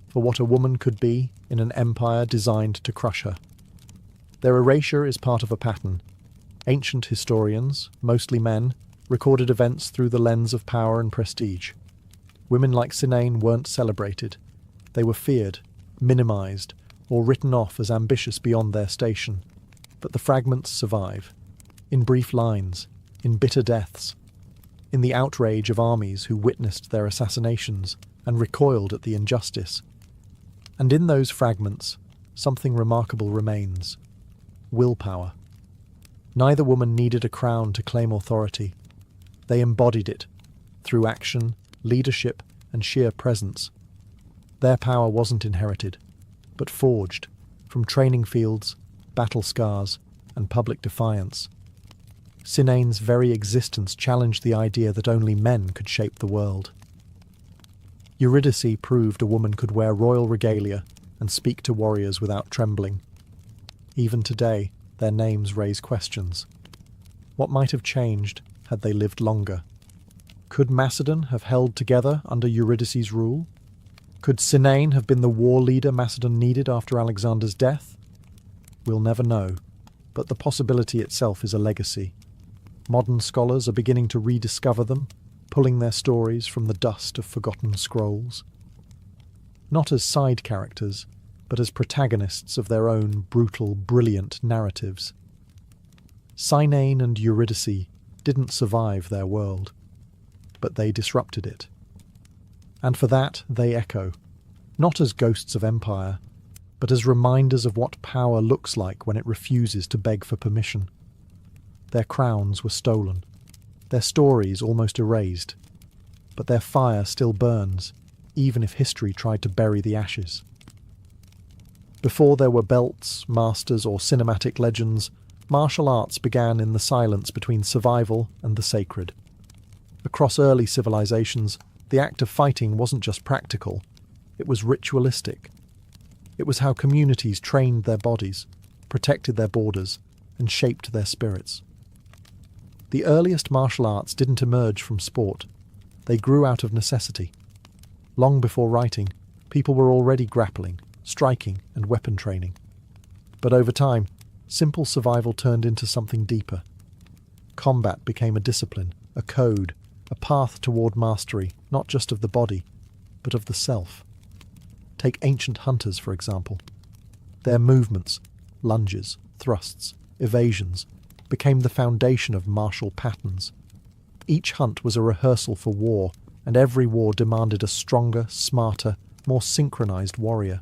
for what a woman could be in an empire designed to crush her. Their erasure is part of a pattern. Ancient historians, mostly men, recorded events through the lens of power and prestige. Women like Cynain weren't celebrated. They were feared, minimized, or written off as ambitious beyond their station. But the fragments survive, in brief lines, in bitter deaths, in the outrage of armies who witnessed their assassinations and recoiled at the injustice. And in those fragments, something remarkable remains: willpower. Neither woman needed a crown to claim authority. They embodied it, through action, leadership, and sheer presence. Their power wasn't inherited, but forged, from training fields, battle scars, and public defiance. Cynain's very existence challenged the idea that only men could shape the world. Eurydice proved a woman could wear royal regalia and speak to warriors without trembling. Even today, their names raise questions. What might have changed had they lived longer? Could Macedon have held together under Eurydice's rule? Could Sinane have been the war leader Macedon needed after Alexander's death? We'll never know, but the possibility itself is a legacy. Modern scholars are beginning to rediscover them, pulling their stories from the dust of forgotten scrolls. Not as side characters, but as protagonists of their own brutal, brilliant narratives. Sinane and Eurydice didn't survive their world, but they disrupted it. And for that they echo, not as ghosts of empire, but as reminders of what power looks like when it refuses to beg for permission. Their crowns were stolen, their stories almost erased, but their fire still burns, even if history tried to bury the ashes. Before there were belts, masters, or cinematic legends, martial arts began in the silence between survival and the sacred. Across early civilizations, the act of fighting wasn't just practical, it was ritualistic. It was how communities trained their bodies, protected their borders, and shaped their spirits. The earliest martial arts didn't emerge from sport. They grew out of necessity. Long before writing, people were already grappling, striking, and weapon training. But over time, simple survival turned into something deeper. Combat became a discipline, a code, a path toward mastery, not just of the body, but of the self. Take ancient hunters, for example. Their movements, lunges, thrusts, evasions, became the foundation of martial patterns. Each hunt was a rehearsal for war, and every war demanded a stronger, smarter, more synchronized warrior.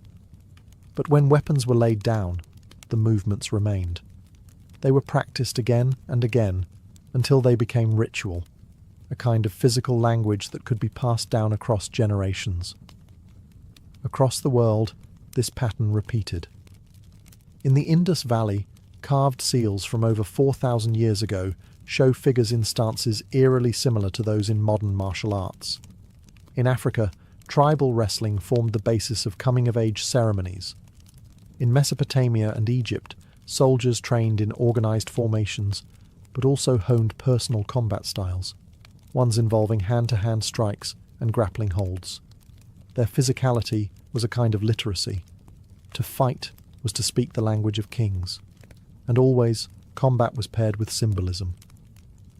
But when weapons were laid down, the movements remained. They were practiced again and again, until they became ritual, a kind of physical language that could be passed down across generations. Across the world, this pattern repeated. In the Indus Valley, carved seals from over 4,000 years ago show figures in stances eerily similar to those in modern martial arts. In Africa, tribal wrestling formed the basis of coming-of-age ceremonies. In Mesopotamia and Egypt, soldiers trained in organized formations, but also honed personal combat styles, ones involving hand-to-hand strikes and grappling holds. Their physicality was a kind of literacy. To fight was to speak the language of kings. And always, combat was paired with symbolism.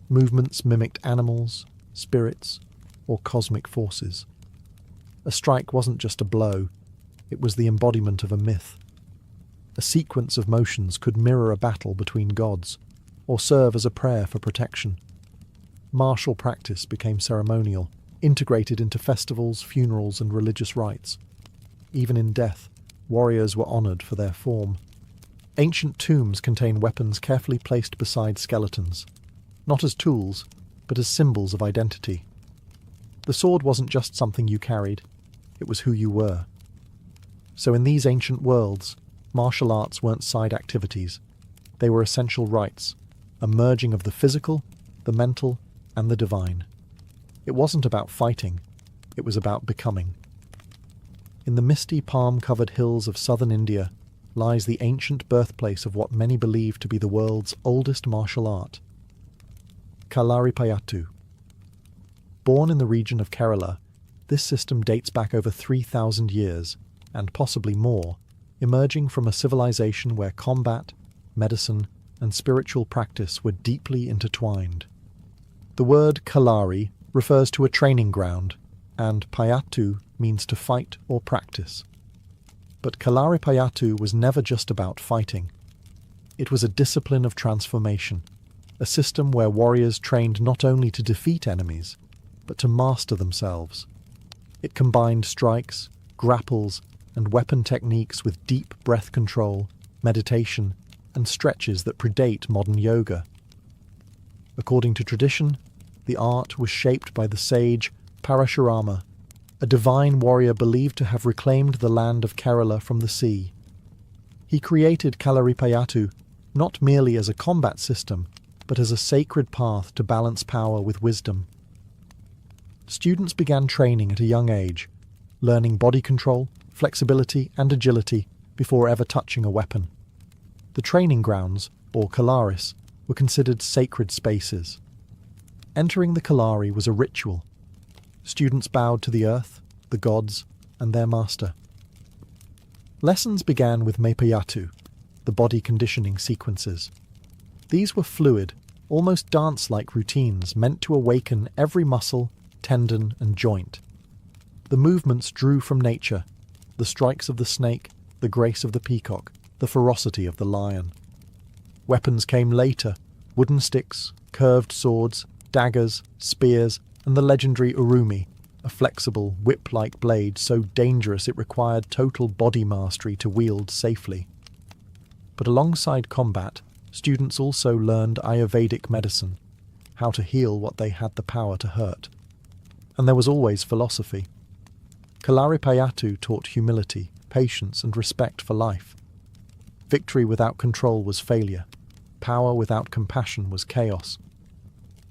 Movements mimicked animals, spirits, or cosmic forces. A strike wasn't just a blow, it was the embodiment of a myth. A sequence of motions could mirror a battle between gods, or serve as a prayer for protection. Martial practice became ceremonial, integrated into festivals, funerals, and religious rites. Even in death, warriors were honoured for their form. Ancient tombs contain weapons carefully placed beside skeletons, not as tools, but as symbols of identity. The sword wasn't just something you carried, it was who you were. So in these ancient worlds, martial arts weren't side activities. They were essential rites, a merging of the physical, the mental, and the divine. It wasn't about fighting, it was about becoming. In the misty palm-covered hills of southern India lies the ancient birthplace of what many believe to be the world's oldest martial art, Kalaripayattu. Born in the region of Kerala, this system dates back over 3,000 years, and possibly more, emerging from a civilization where combat, medicine, and spiritual practice were deeply intertwined. The word Kalari refers to a training ground, and Payattu means to fight or practice. But Kalaripayattu was never just about fighting. It was a discipline of transformation, a system where warriors trained not only to defeat enemies, but to master themselves. It combined strikes, grapples, and weapon techniques with deep breath control, meditation, and stretches that predate modern yoga. According to tradition, the art was shaped by the sage Parashurama, a divine warrior believed to have reclaimed the land of Kerala from the sea. He created Kalaripayattu not merely as a combat system, but as a sacred path to balance power with wisdom. Students began training at a young age, learning body control, flexibility, and agility before ever touching a weapon. The training grounds, or Kalaris, were considered sacred spaces. Entering the Kalari was a ritual. Students bowed to the earth, the gods, and their master. Lessons began with Mepayatu, the body conditioning sequences. These were fluid, almost dance-like routines meant to awaken every muscle, tendon, and joint. The movements drew from nature, the strikes of the snake, the grace of the peacock, the ferocity of the lion. Weapons came later: wooden sticks, curved swords, daggers, spears, and the legendary urumi, a flexible, whip-like blade so dangerous it required total body mastery to wield safely. But alongside combat, students also learned Ayurvedic medicine, how to heal what they had the power to hurt. And there was always philosophy. Kalaripayattu taught humility, patience, and respect for life. Victory without control was failure. Power without compassion was chaos.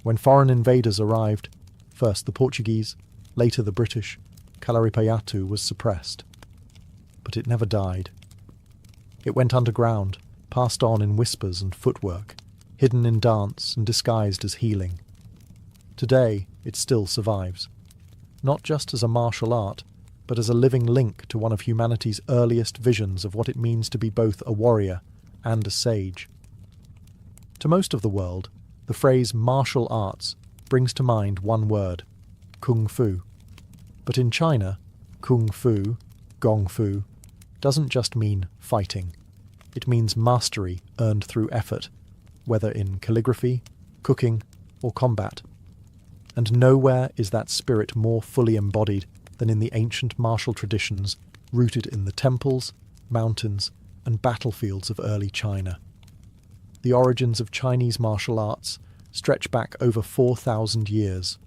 When foreign invaders arrived, first the Portuguese, later the British, Kalaripayattu was suppressed. But it never died. It went underground, passed on in whispers and footwork, hidden in dance and disguised as healing. Today, it still survives, not just as a martial art, but as a living link to one of humanity's earliest visions of what it means to be both a warrior and a sage. To most of the world, the phrase martial arts brings to mind one word: kung fu. But in China, kung fu, gong fu, doesn't just mean fighting. It means mastery earned through effort, whether in calligraphy, cooking, or combat. And nowhere is that spirit more fully embodied than in the ancient martial traditions rooted in the temples, mountains, and battlefields of early China. The origins of Chinese martial arts stretch back over 4,000 years.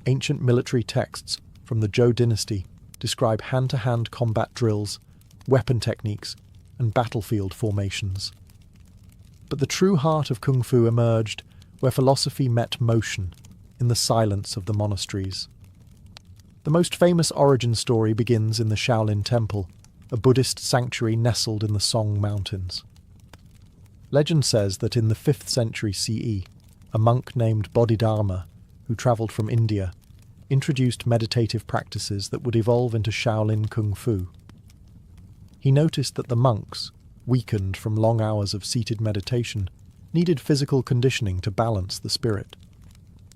Ancient military texts from the Zhou dynasty describe hand-to-hand combat drills, weapon techniques, and battlefield formations. But the true heart of Kung Fu emerged where philosophy met motion, in the silence of the monasteries. The most famous origin story begins in the Shaolin Temple, a Buddhist sanctuary nestled in the Song Mountains. Legend says that in the 5th century CE, a monk named Bodhidharma, who travelled from India, introduced meditative practices that would evolve into Shaolin Kung Fu. He noticed that the monks, weakened from long hours of seated meditation, needed physical conditioning to balance the spirit.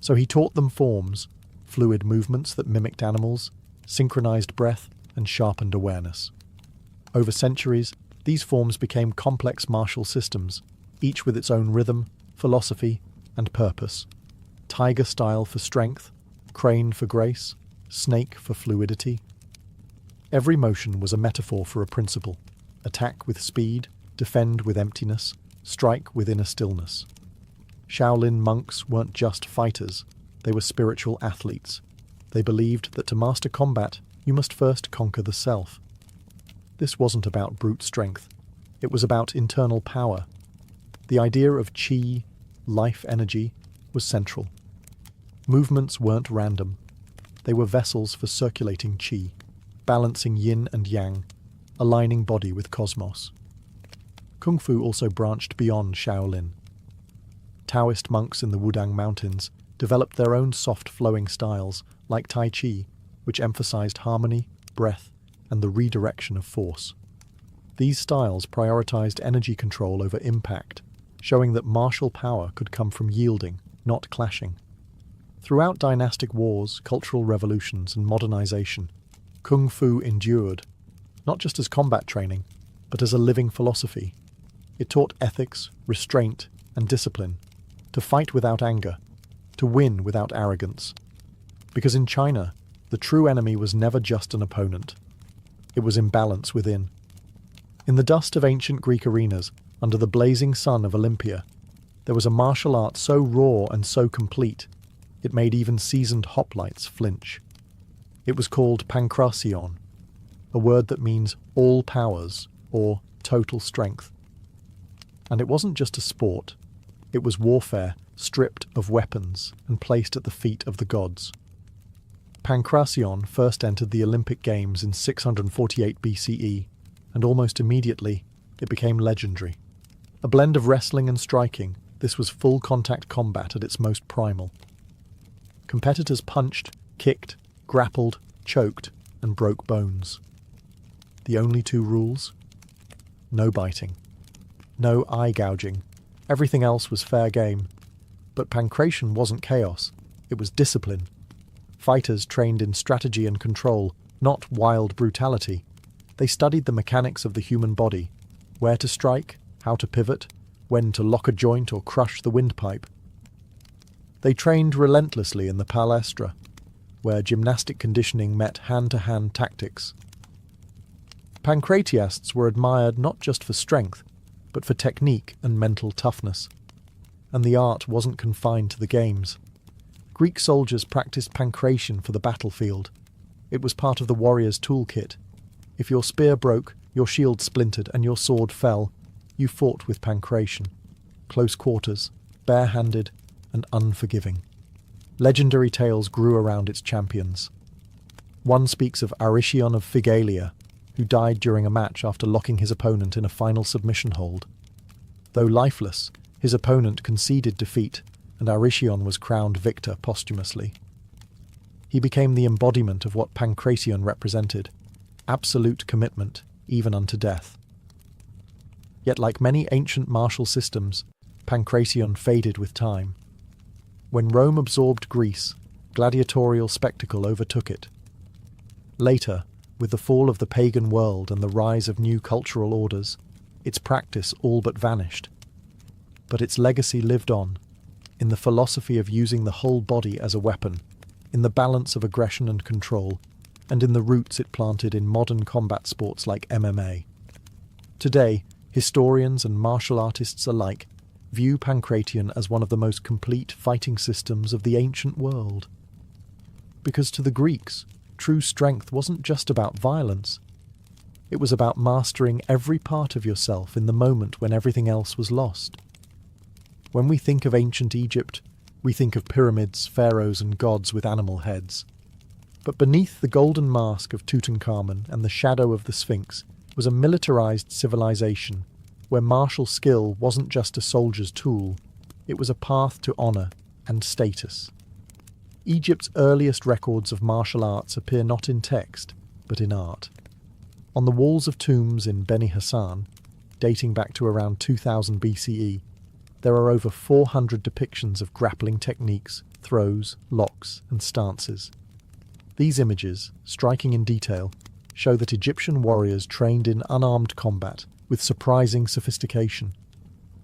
So he taught them forms, fluid movements that mimicked animals, synchronized breath, and sharpened awareness. Over centuries, these forms became complex martial systems, each with its own rhythm, philosophy, and purpose. Tiger style for strength, crane for grace, snake for fluidity. Every motion was a metaphor for a principle: attack with speed, defend with emptiness, strike with inner stillness. Shaolin monks weren't just fighters, they were spiritual athletes. They believed that to master combat, you must first conquer the self. This wasn't about brute strength, it was about internal power. The idea of qi, life energy, was central. Movements weren't random. They were vessels for circulating qi, balancing yin and yang, aligning body with cosmos. Kung Fu also branched beyond Shaolin. Taoist monks in the Wudang Mountains developed their own soft flowing styles, like Tai Chi, which emphasized harmony, breath, and the redirection of force. These styles prioritized energy control over impact, showing that martial power could come from yielding, not clashing. Throughout dynastic wars, cultural revolutions, and modernization, Kung Fu endured, not just as combat training, but as a living philosophy. It taught ethics, restraint, and discipline, to fight without anger, to win without arrogance. Because in China, the true enemy was never just an opponent. It was imbalance within. In the dust of ancient Greek arenas, under the blazing sun of Olympia, there was a martial art so raw and so complete, it made even seasoned hoplites flinch. It was called pankration, a word that means all powers, or total strength. And it wasn't just a sport. It was warfare, stripped of weapons and placed at the feet of the gods. Pankration first entered the Olympic Games in 648 BCE, and almost immediately it became legendary. A blend of wrestling and striking, this was full-contact combat at its most primal. Competitors punched, kicked, grappled, choked, and broke bones. The only two rules? No biting. No eye gouging. Everything else was fair game. But pancration wasn't chaos. It was discipline. Fighters trained in strategy and control, not wild brutality. They studied the mechanics of the human body, where to strike, how to pivot, when to lock a joint or crush the windpipe. They trained relentlessly in the palestra, where gymnastic conditioning met hand-to-hand tactics. Pancratiasts were admired not just for strength, but for technique and mental toughness. And the art wasn't confined to the games. Greek soldiers practiced pancration for the battlefield. It was part of the warrior's toolkit. If your spear broke, your shield splintered, and your sword fell, you fought with pancration. Close quarters, bare-handed, and unforgiving. Legendary tales grew around its champions. One speaks of Aristion of Phigalia, who died during a match after locking his opponent in a final submission hold. Though lifeless, his opponent conceded defeat, and Aristion was crowned victor posthumously. He became the embodiment of what pancration represented, absolute commitment, even unto death. Yet like many ancient martial systems, pancration faded with time. When Rome absorbed Greece, gladiatorial spectacle overtook it. Later, with the fall of the pagan world and the rise of new cultural orders, its practice all but vanished. But its legacy lived on, in the philosophy of using the whole body as a weapon, in the balance of aggression and control, and in the roots it planted in modern combat sports like MMA. Today, historians and martial artists alike view pancration as one of the most complete fighting systems of the ancient world. Because to the Greeks, true strength wasn't just about violence. It was about mastering every part of yourself in the moment when everything else was lost. When we think of ancient Egypt, we think of pyramids, pharaohs, and gods with animal heads. But beneath the golden mask of Tutankhamun and the shadow of the Sphinx was a militarized civilization where martial skill wasn't just a soldier's tool, it was a path to honor and status. Egypt's earliest records of martial arts appear not in text, but in art. On the walls of tombs in Beni Hassan, dating back to around 2000 BCE, there are over 400 depictions of grappling techniques, throws, locks, and stances. These images, striking in detail, show that Egyptian warriors trained in unarmed combat with surprising sophistication.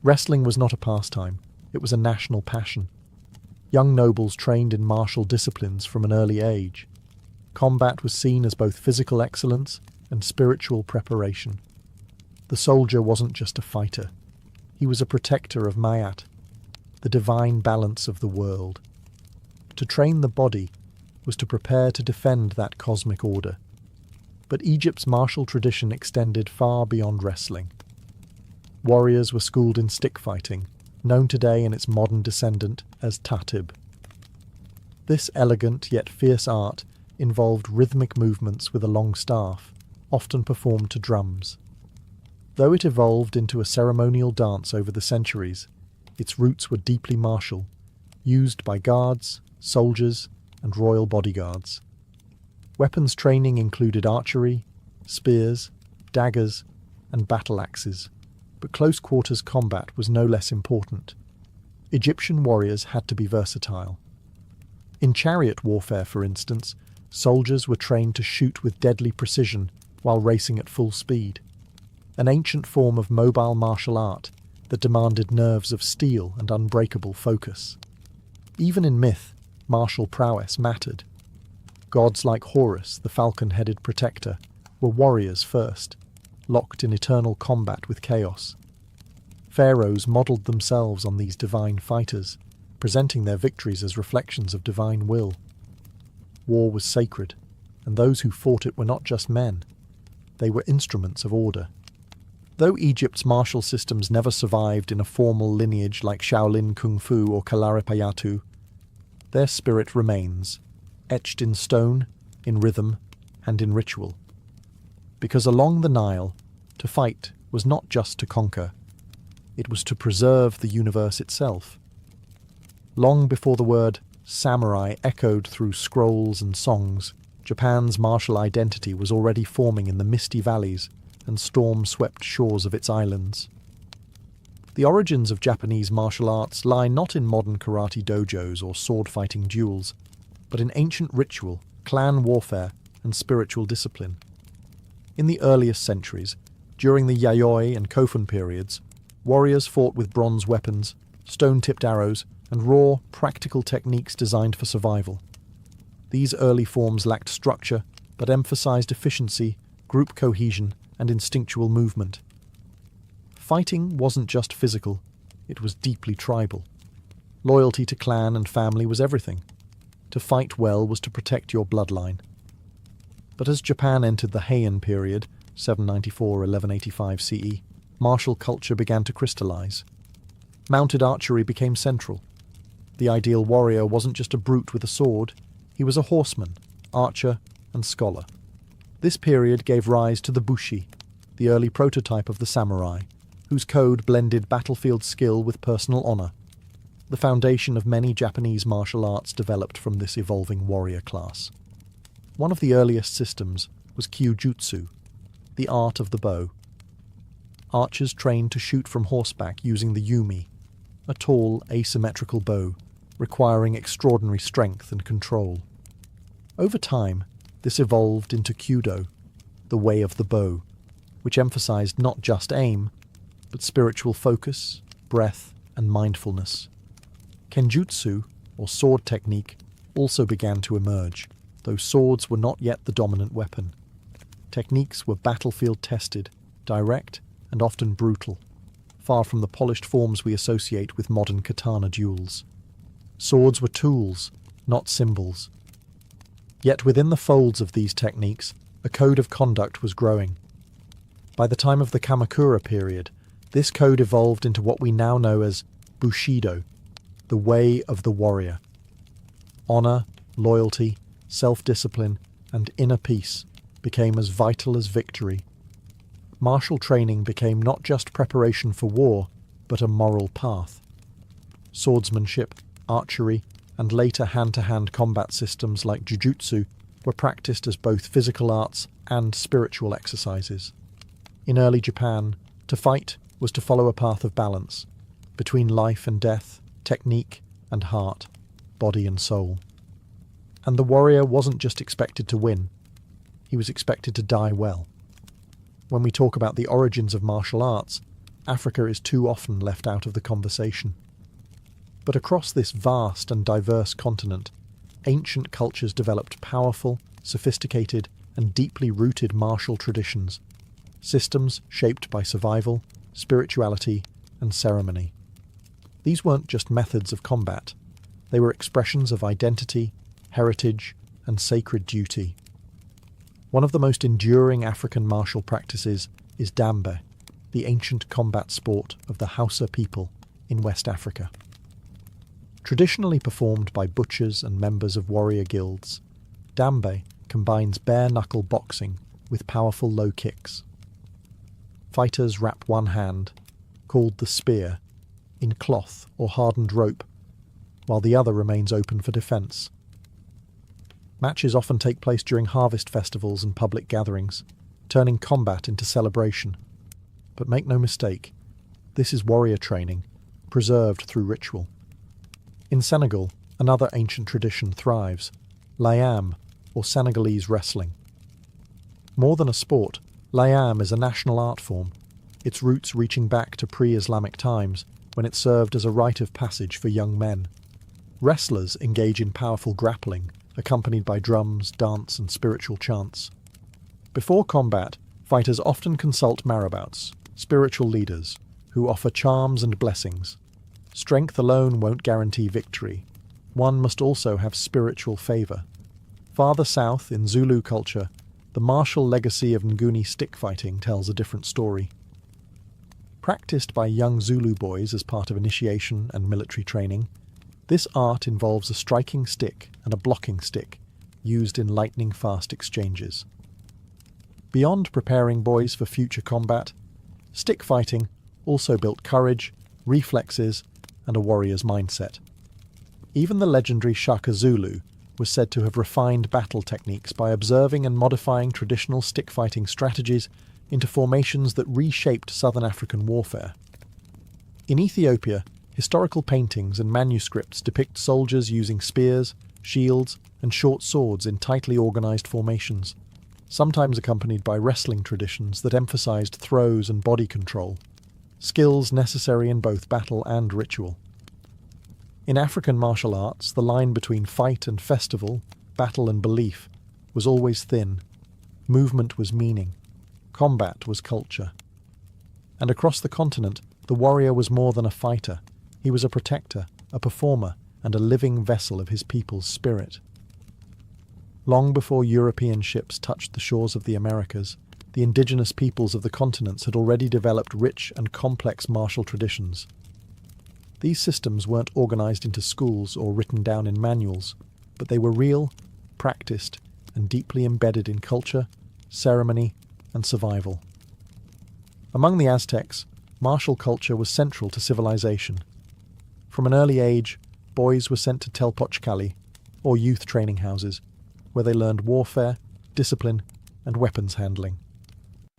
Wrestling was not a pastime, it was a national passion. Young nobles trained in martial disciplines from an early age. Combat was seen as both physical excellence and spiritual preparation. The soldier wasn't just a fighter. He was a protector of Mayat, the divine balance of the world. To train the body was to prepare to defend that cosmic order. But Egypt's martial tradition extended far beyond wrestling. Warriors were schooled in stick fighting, known today in its modern descendant as tatib. This elegant yet fierce art involved rhythmic movements with a long staff, often performed to drums. Though it evolved into a ceremonial dance over the centuries, its roots were deeply martial, used by guards, soldiers, and royal bodyguards. Weapons training included archery, spears, daggers, and battle axes, but close-quarters combat was no less important. Egyptian warriors had to be versatile. In chariot warfare, for instance, soldiers were trained to shoot with deadly precision while racing at full speed, an ancient form of mobile martial art that demanded nerves of steel and unbreakable focus. Even in myth, martial prowess mattered. Gods like Horus, the falcon-headed protector, were warriors first, locked in eternal combat with chaos. Pharaohs modelled themselves on these divine fighters, presenting their victories as reflections of divine will. War was sacred, and those who fought it were not just men. They were instruments of order. Though Egypt's martial systems never survived in a formal lineage like Shaolin Kung Fu or Kalaripayattu, their spirit remains, etched in stone, in rhythm, and in ritual. Because along the Nile, to fight was not just to conquer, it was to preserve the universe itself. Long before the word samurai echoed through scrolls and songs, Japan's martial identity was already forming in the misty valleys and storm-swept shores of its islands. The origins of Japanese martial arts lie not in modern karate dojos or sword-fighting duels, but in ancient ritual, clan warfare, and spiritual discipline. In the earliest centuries, during the Yayoi and Kofun periods, warriors fought with bronze weapons, stone-tipped arrows, and raw, practical techniques designed for survival. These early forms lacked structure, but emphasized efficiency, group cohesion, and instinctual movement. Fighting wasn't just physical, it was deeply tribal. Loyalty to clan and family was everything. To fight well was to protect your bloodline. But as Japan entered the Heian period, 794–1185 CE, martial culture began to crystallize. Mounted archery became central. The ideal warrior wasn't just a brute with a sword, he was a horseman, archer, and scholar. This period gave rise to the bushi, the early prototype of the samurai, whose code blended battlefield skill with personal honor. The foundation of many Japanese martial arts developed from this evolving warrior class. One of the earliest systems was kyujutsu, the art of the bow. Archers trained to shoot from horseback using the yumi, a tall, asymmetrical bow, requiring extraordinary strength and control. Over time, this evolved into kyudo, the way of the bow, which emphasized not just aim, but spiritual focus, breath, and mindfulness. Kenjutsu, or sword technique, also began to emerge, though swords were not yet the dominant weapon. Techniques were battlefield-tested, direct, and often brutal, far from the polished forms we associate with modern katana duels. Swords were tools, not symbols. Yet within the folds of these techniques, a code of conduct was growing. By the time of the Kamakura period, this code evolved into what we now know as Bushido, the way of the warrior. Honor, loyalty, self-discipline, and inner peace became as vital as victory. Martial training became not just preparation for war, but a moral path. Swordsmanship, archery, and later hand-to-hand combat systems like jujutsu were practiced as both physical arts and spiritual exercises. In early Japan, to fight was to follow a path of balance, between life and death, technique and heart, body and soul. And the warrior wasn't just expected to win, he was expected to die well. When we talk about the origins of martial arts, Africa is too often left out of the conversation. But across this vast and diverse continent, ancient cultures developed powerful, sophisticated, and deeply rooted martial traditions, systems shaped by survival, spirituality, and ceremony. These weren't just methods of combat, they were expressions of identity, heritage, and sacred duty. One of the most enduring African martial practices is dambe, the ancient combat sport of the Hausa people in West Africa. Traditionally performed by butchers and members of warrior guilds, dambe combines bare-knuckle boxing with powerful low kicks. Fighters wrap one hand, called the spear, in cloth or hardened rope, while the other remains open for defence. Matches often take place during harvest festivals and public gatherings, turning combat into celebration. But make no mistake, this is warrior training, preserved through ritual. In Senegal, another ancient tradition thrives, layam, or Senegalese wrestling. More than a sport, layam is a national art form, its roots reaching back to pre-Islamic times, when it served as a rite of passage for young men. Wrestlers engage in powerful grappling, accompanied by drums, dance, and spiritual chants. Before combat, fighters often consult marabouts, spiritual leaders, who offer charms and blessings. Strength alone won't guarantee victory. One must also have spiritual favour. Farther south, in Zulu culture, the martial legacy of Nguni stick fighting tells a different story. Practiced by young Zulu boys as part of initiation and military training, this art involves a striking stick and a blocking stick, used in lightning-fast exchanges. Beyond preparing boys for future combat, stick fighting also built courage, reflexes, and a warrior's mindset. Even the legendary Shaka Zulu, was said to have refined battle techniques by observing and modifying traditional stick-fighting strategies into formations that reshaped southern African warfare. In Ethiopia, historical paintings and manuscripts depict soldiers using spears, shields, and short swords in tightly organized formations, sometimes accompanied by wrestling traditions that emphasized throws and body control, skills necessary in both battle and ritual. In African martial arts, the line between fight and festival, battle and belief, was always thin. Movement was meaning. Combat was culture. And across the continent, the warrior was more than a fighter. He was a protector, a performer, and a living vessel of his people's spirit. Long before European ships touched the shores of the Americas, the indigenous peoples of the continents had already developed rich and complex martial traditions. These systems weren't organized into schools or written down in manuals, but they were real, practiced, and deeply embedded in culture, ceremony, and survival. Among the Aztecs, martial culture was central to civilization. From an early age, boys were sent to Telpochcali, or youth training houses, where they learned warfare, discipline, and weapons handling.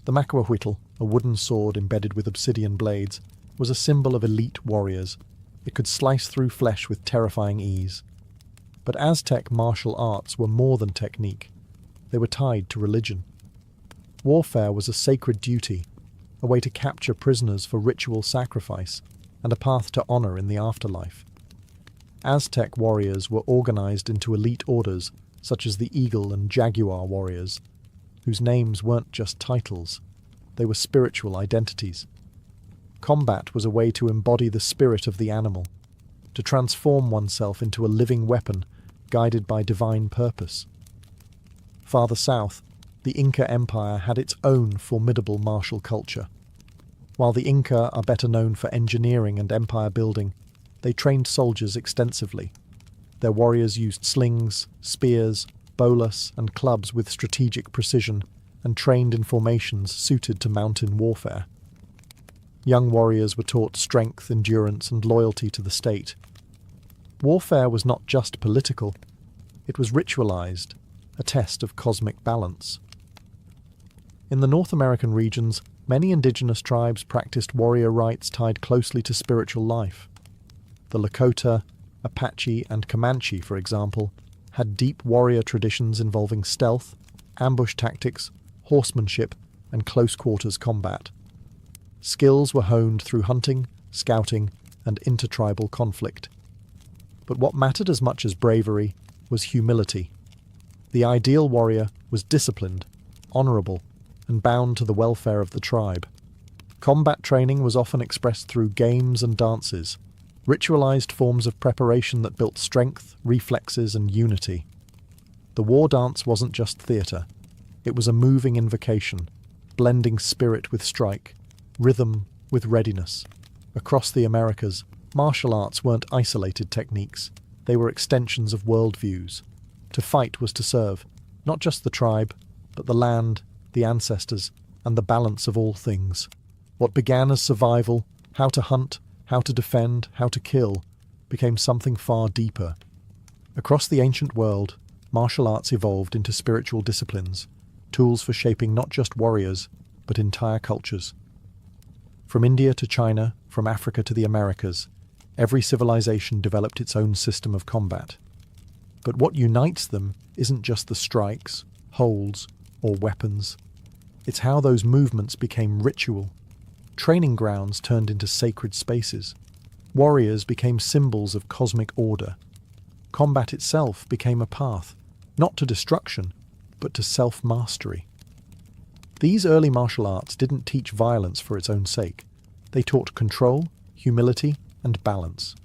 The macahuitl, a wooden sword embedded with obsidian blades, was a symbol of elite warriors. It could slice through flesh with terrifying ease. But Aztec martial arts were more than technique. They were tied to religion. Warfare was a sacred duty, a way to capture prisoners for ritual sacrifice, and a path to honor in the afterlife. Aztec warriors were organized into elite orders, such as the Eagle and Jaguar warriors, whose names weren't just titles, they were spiritual identities. Combat was a way to embody the spirit of the animal, to transform oneself into a living weapon guided by divine purpose. Farther south, the Inca Empire had its own formidable martial culture. While the Inca are better known for engineering and empire building, they trained soldiers extensively. Their warriors used slings, spears, bolas, and clubs with strategic precision, and trained in formations suited to mountain warfare. Young warriors were taught strength, endurance, and loyalty to the state. Warfare was not just political, it was ritualized, a test of cosmic balance. In the North American regions, many indigenous tribes practiced warrior rites tied closely to spiritual life. The Lakota, Apache, and Comanche, for example, had deep warrior traditions involving stealth, ambush tactics, horsemanship, and close-quarters combat. Skills were honed through hunting, scouting, and intertribal conflict. But what mattered as much as bravery was humility. The ideal warrior was disciplined, honorable, and bound to the welfare of the tribe. Combat training was often expressed through games and dances, ritualized forms of preparation that built strength, reflexes, and unity. The war dance wasn't just theatre. It was a moving invocation, blending spirit with strike, rhythm with readiness. Across the Americas, martial arts weren't isolated techniques. They were extensions of worldviews. To fight was to serve, not just the tribe, but the land, the ancestors, and the balance of all things. What began as survival, how to hunt, how to defend, how to kill, became something far deeper. Across the ancient world, martial arts evolved into spiritual disciplines, tools for shaping not just warriors, but entire cultures. From India to China, from Africa to the Americas, every civilization developed its own system of combat. But what unites them isn't just the strikes, holds, or weapons. It's how those movements became ritual. Training grounds turned into sacred spaces. Warriors became symbols of cosmic order. Combat itself became a path, not to destruction, but to self-mastery. These early martial arts didn't teach violence for its own sake. They taught control, humility, and balance.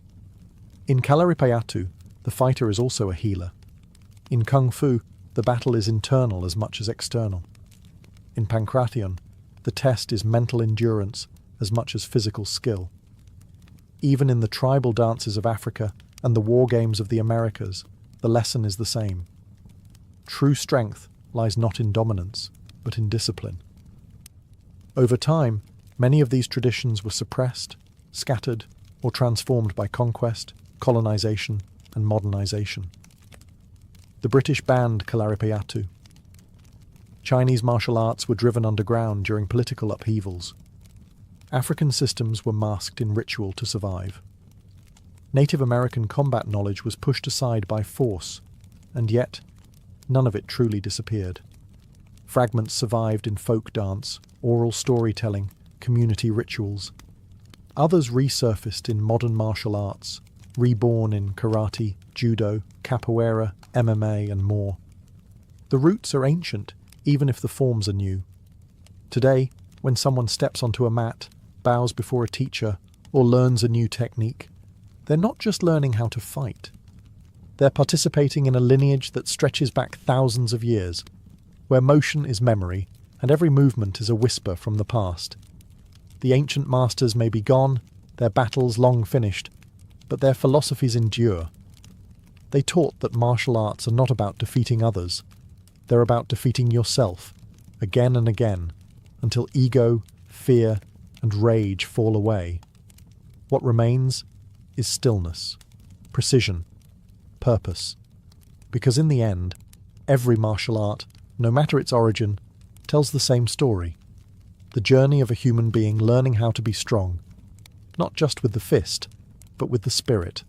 In Kalaripayattu, the fighter is also a healer. In Kung Fu, the battle is internal as much as external. In Pankration, the test is mental endurance as much as physical skill. Even in the tribal dances of Africa and the war games of the Americas, the lesson is the same. True strength lies not in dominance, but in discipline. Over time, many of these traditions were suppressed, scattered, or transformed by conquest, colonization, and modernization. The British banned Kalaripayattu. Chinese martial arts were driven underground during political upheavals. African systems were masked in ritual to survive. Native American combat knowledge was pushed aside by force, and yet none of it truly disappeared. Fragments survived in folk dance, oral storytelling, community rituals. Others resurfaced in modern martial arts, reborn in karate, judo, capoeira, MMA, and more. The roots are ancient, even if the forms are new. Today, when someone steps onto a mat, bows before a teacher, or learns a new technique, they're not just learning how to fight. They're participating in a lineage that stretches back thousands of years, where motion is memory and every movement is a whisper from the past. The ancient masters may be gone, their battles long finished, but their philosophies endure. They taught that martial arts are not about defeating others. They're about defeating yourself, again and again, until ego, fear, and rage fall away. What remains is stillness, precision, purpose. Because in the end, every martial art, no matter its origin, tells the same story. The journey of a human being learning how to be strong, not just with the fist, but with the spirit.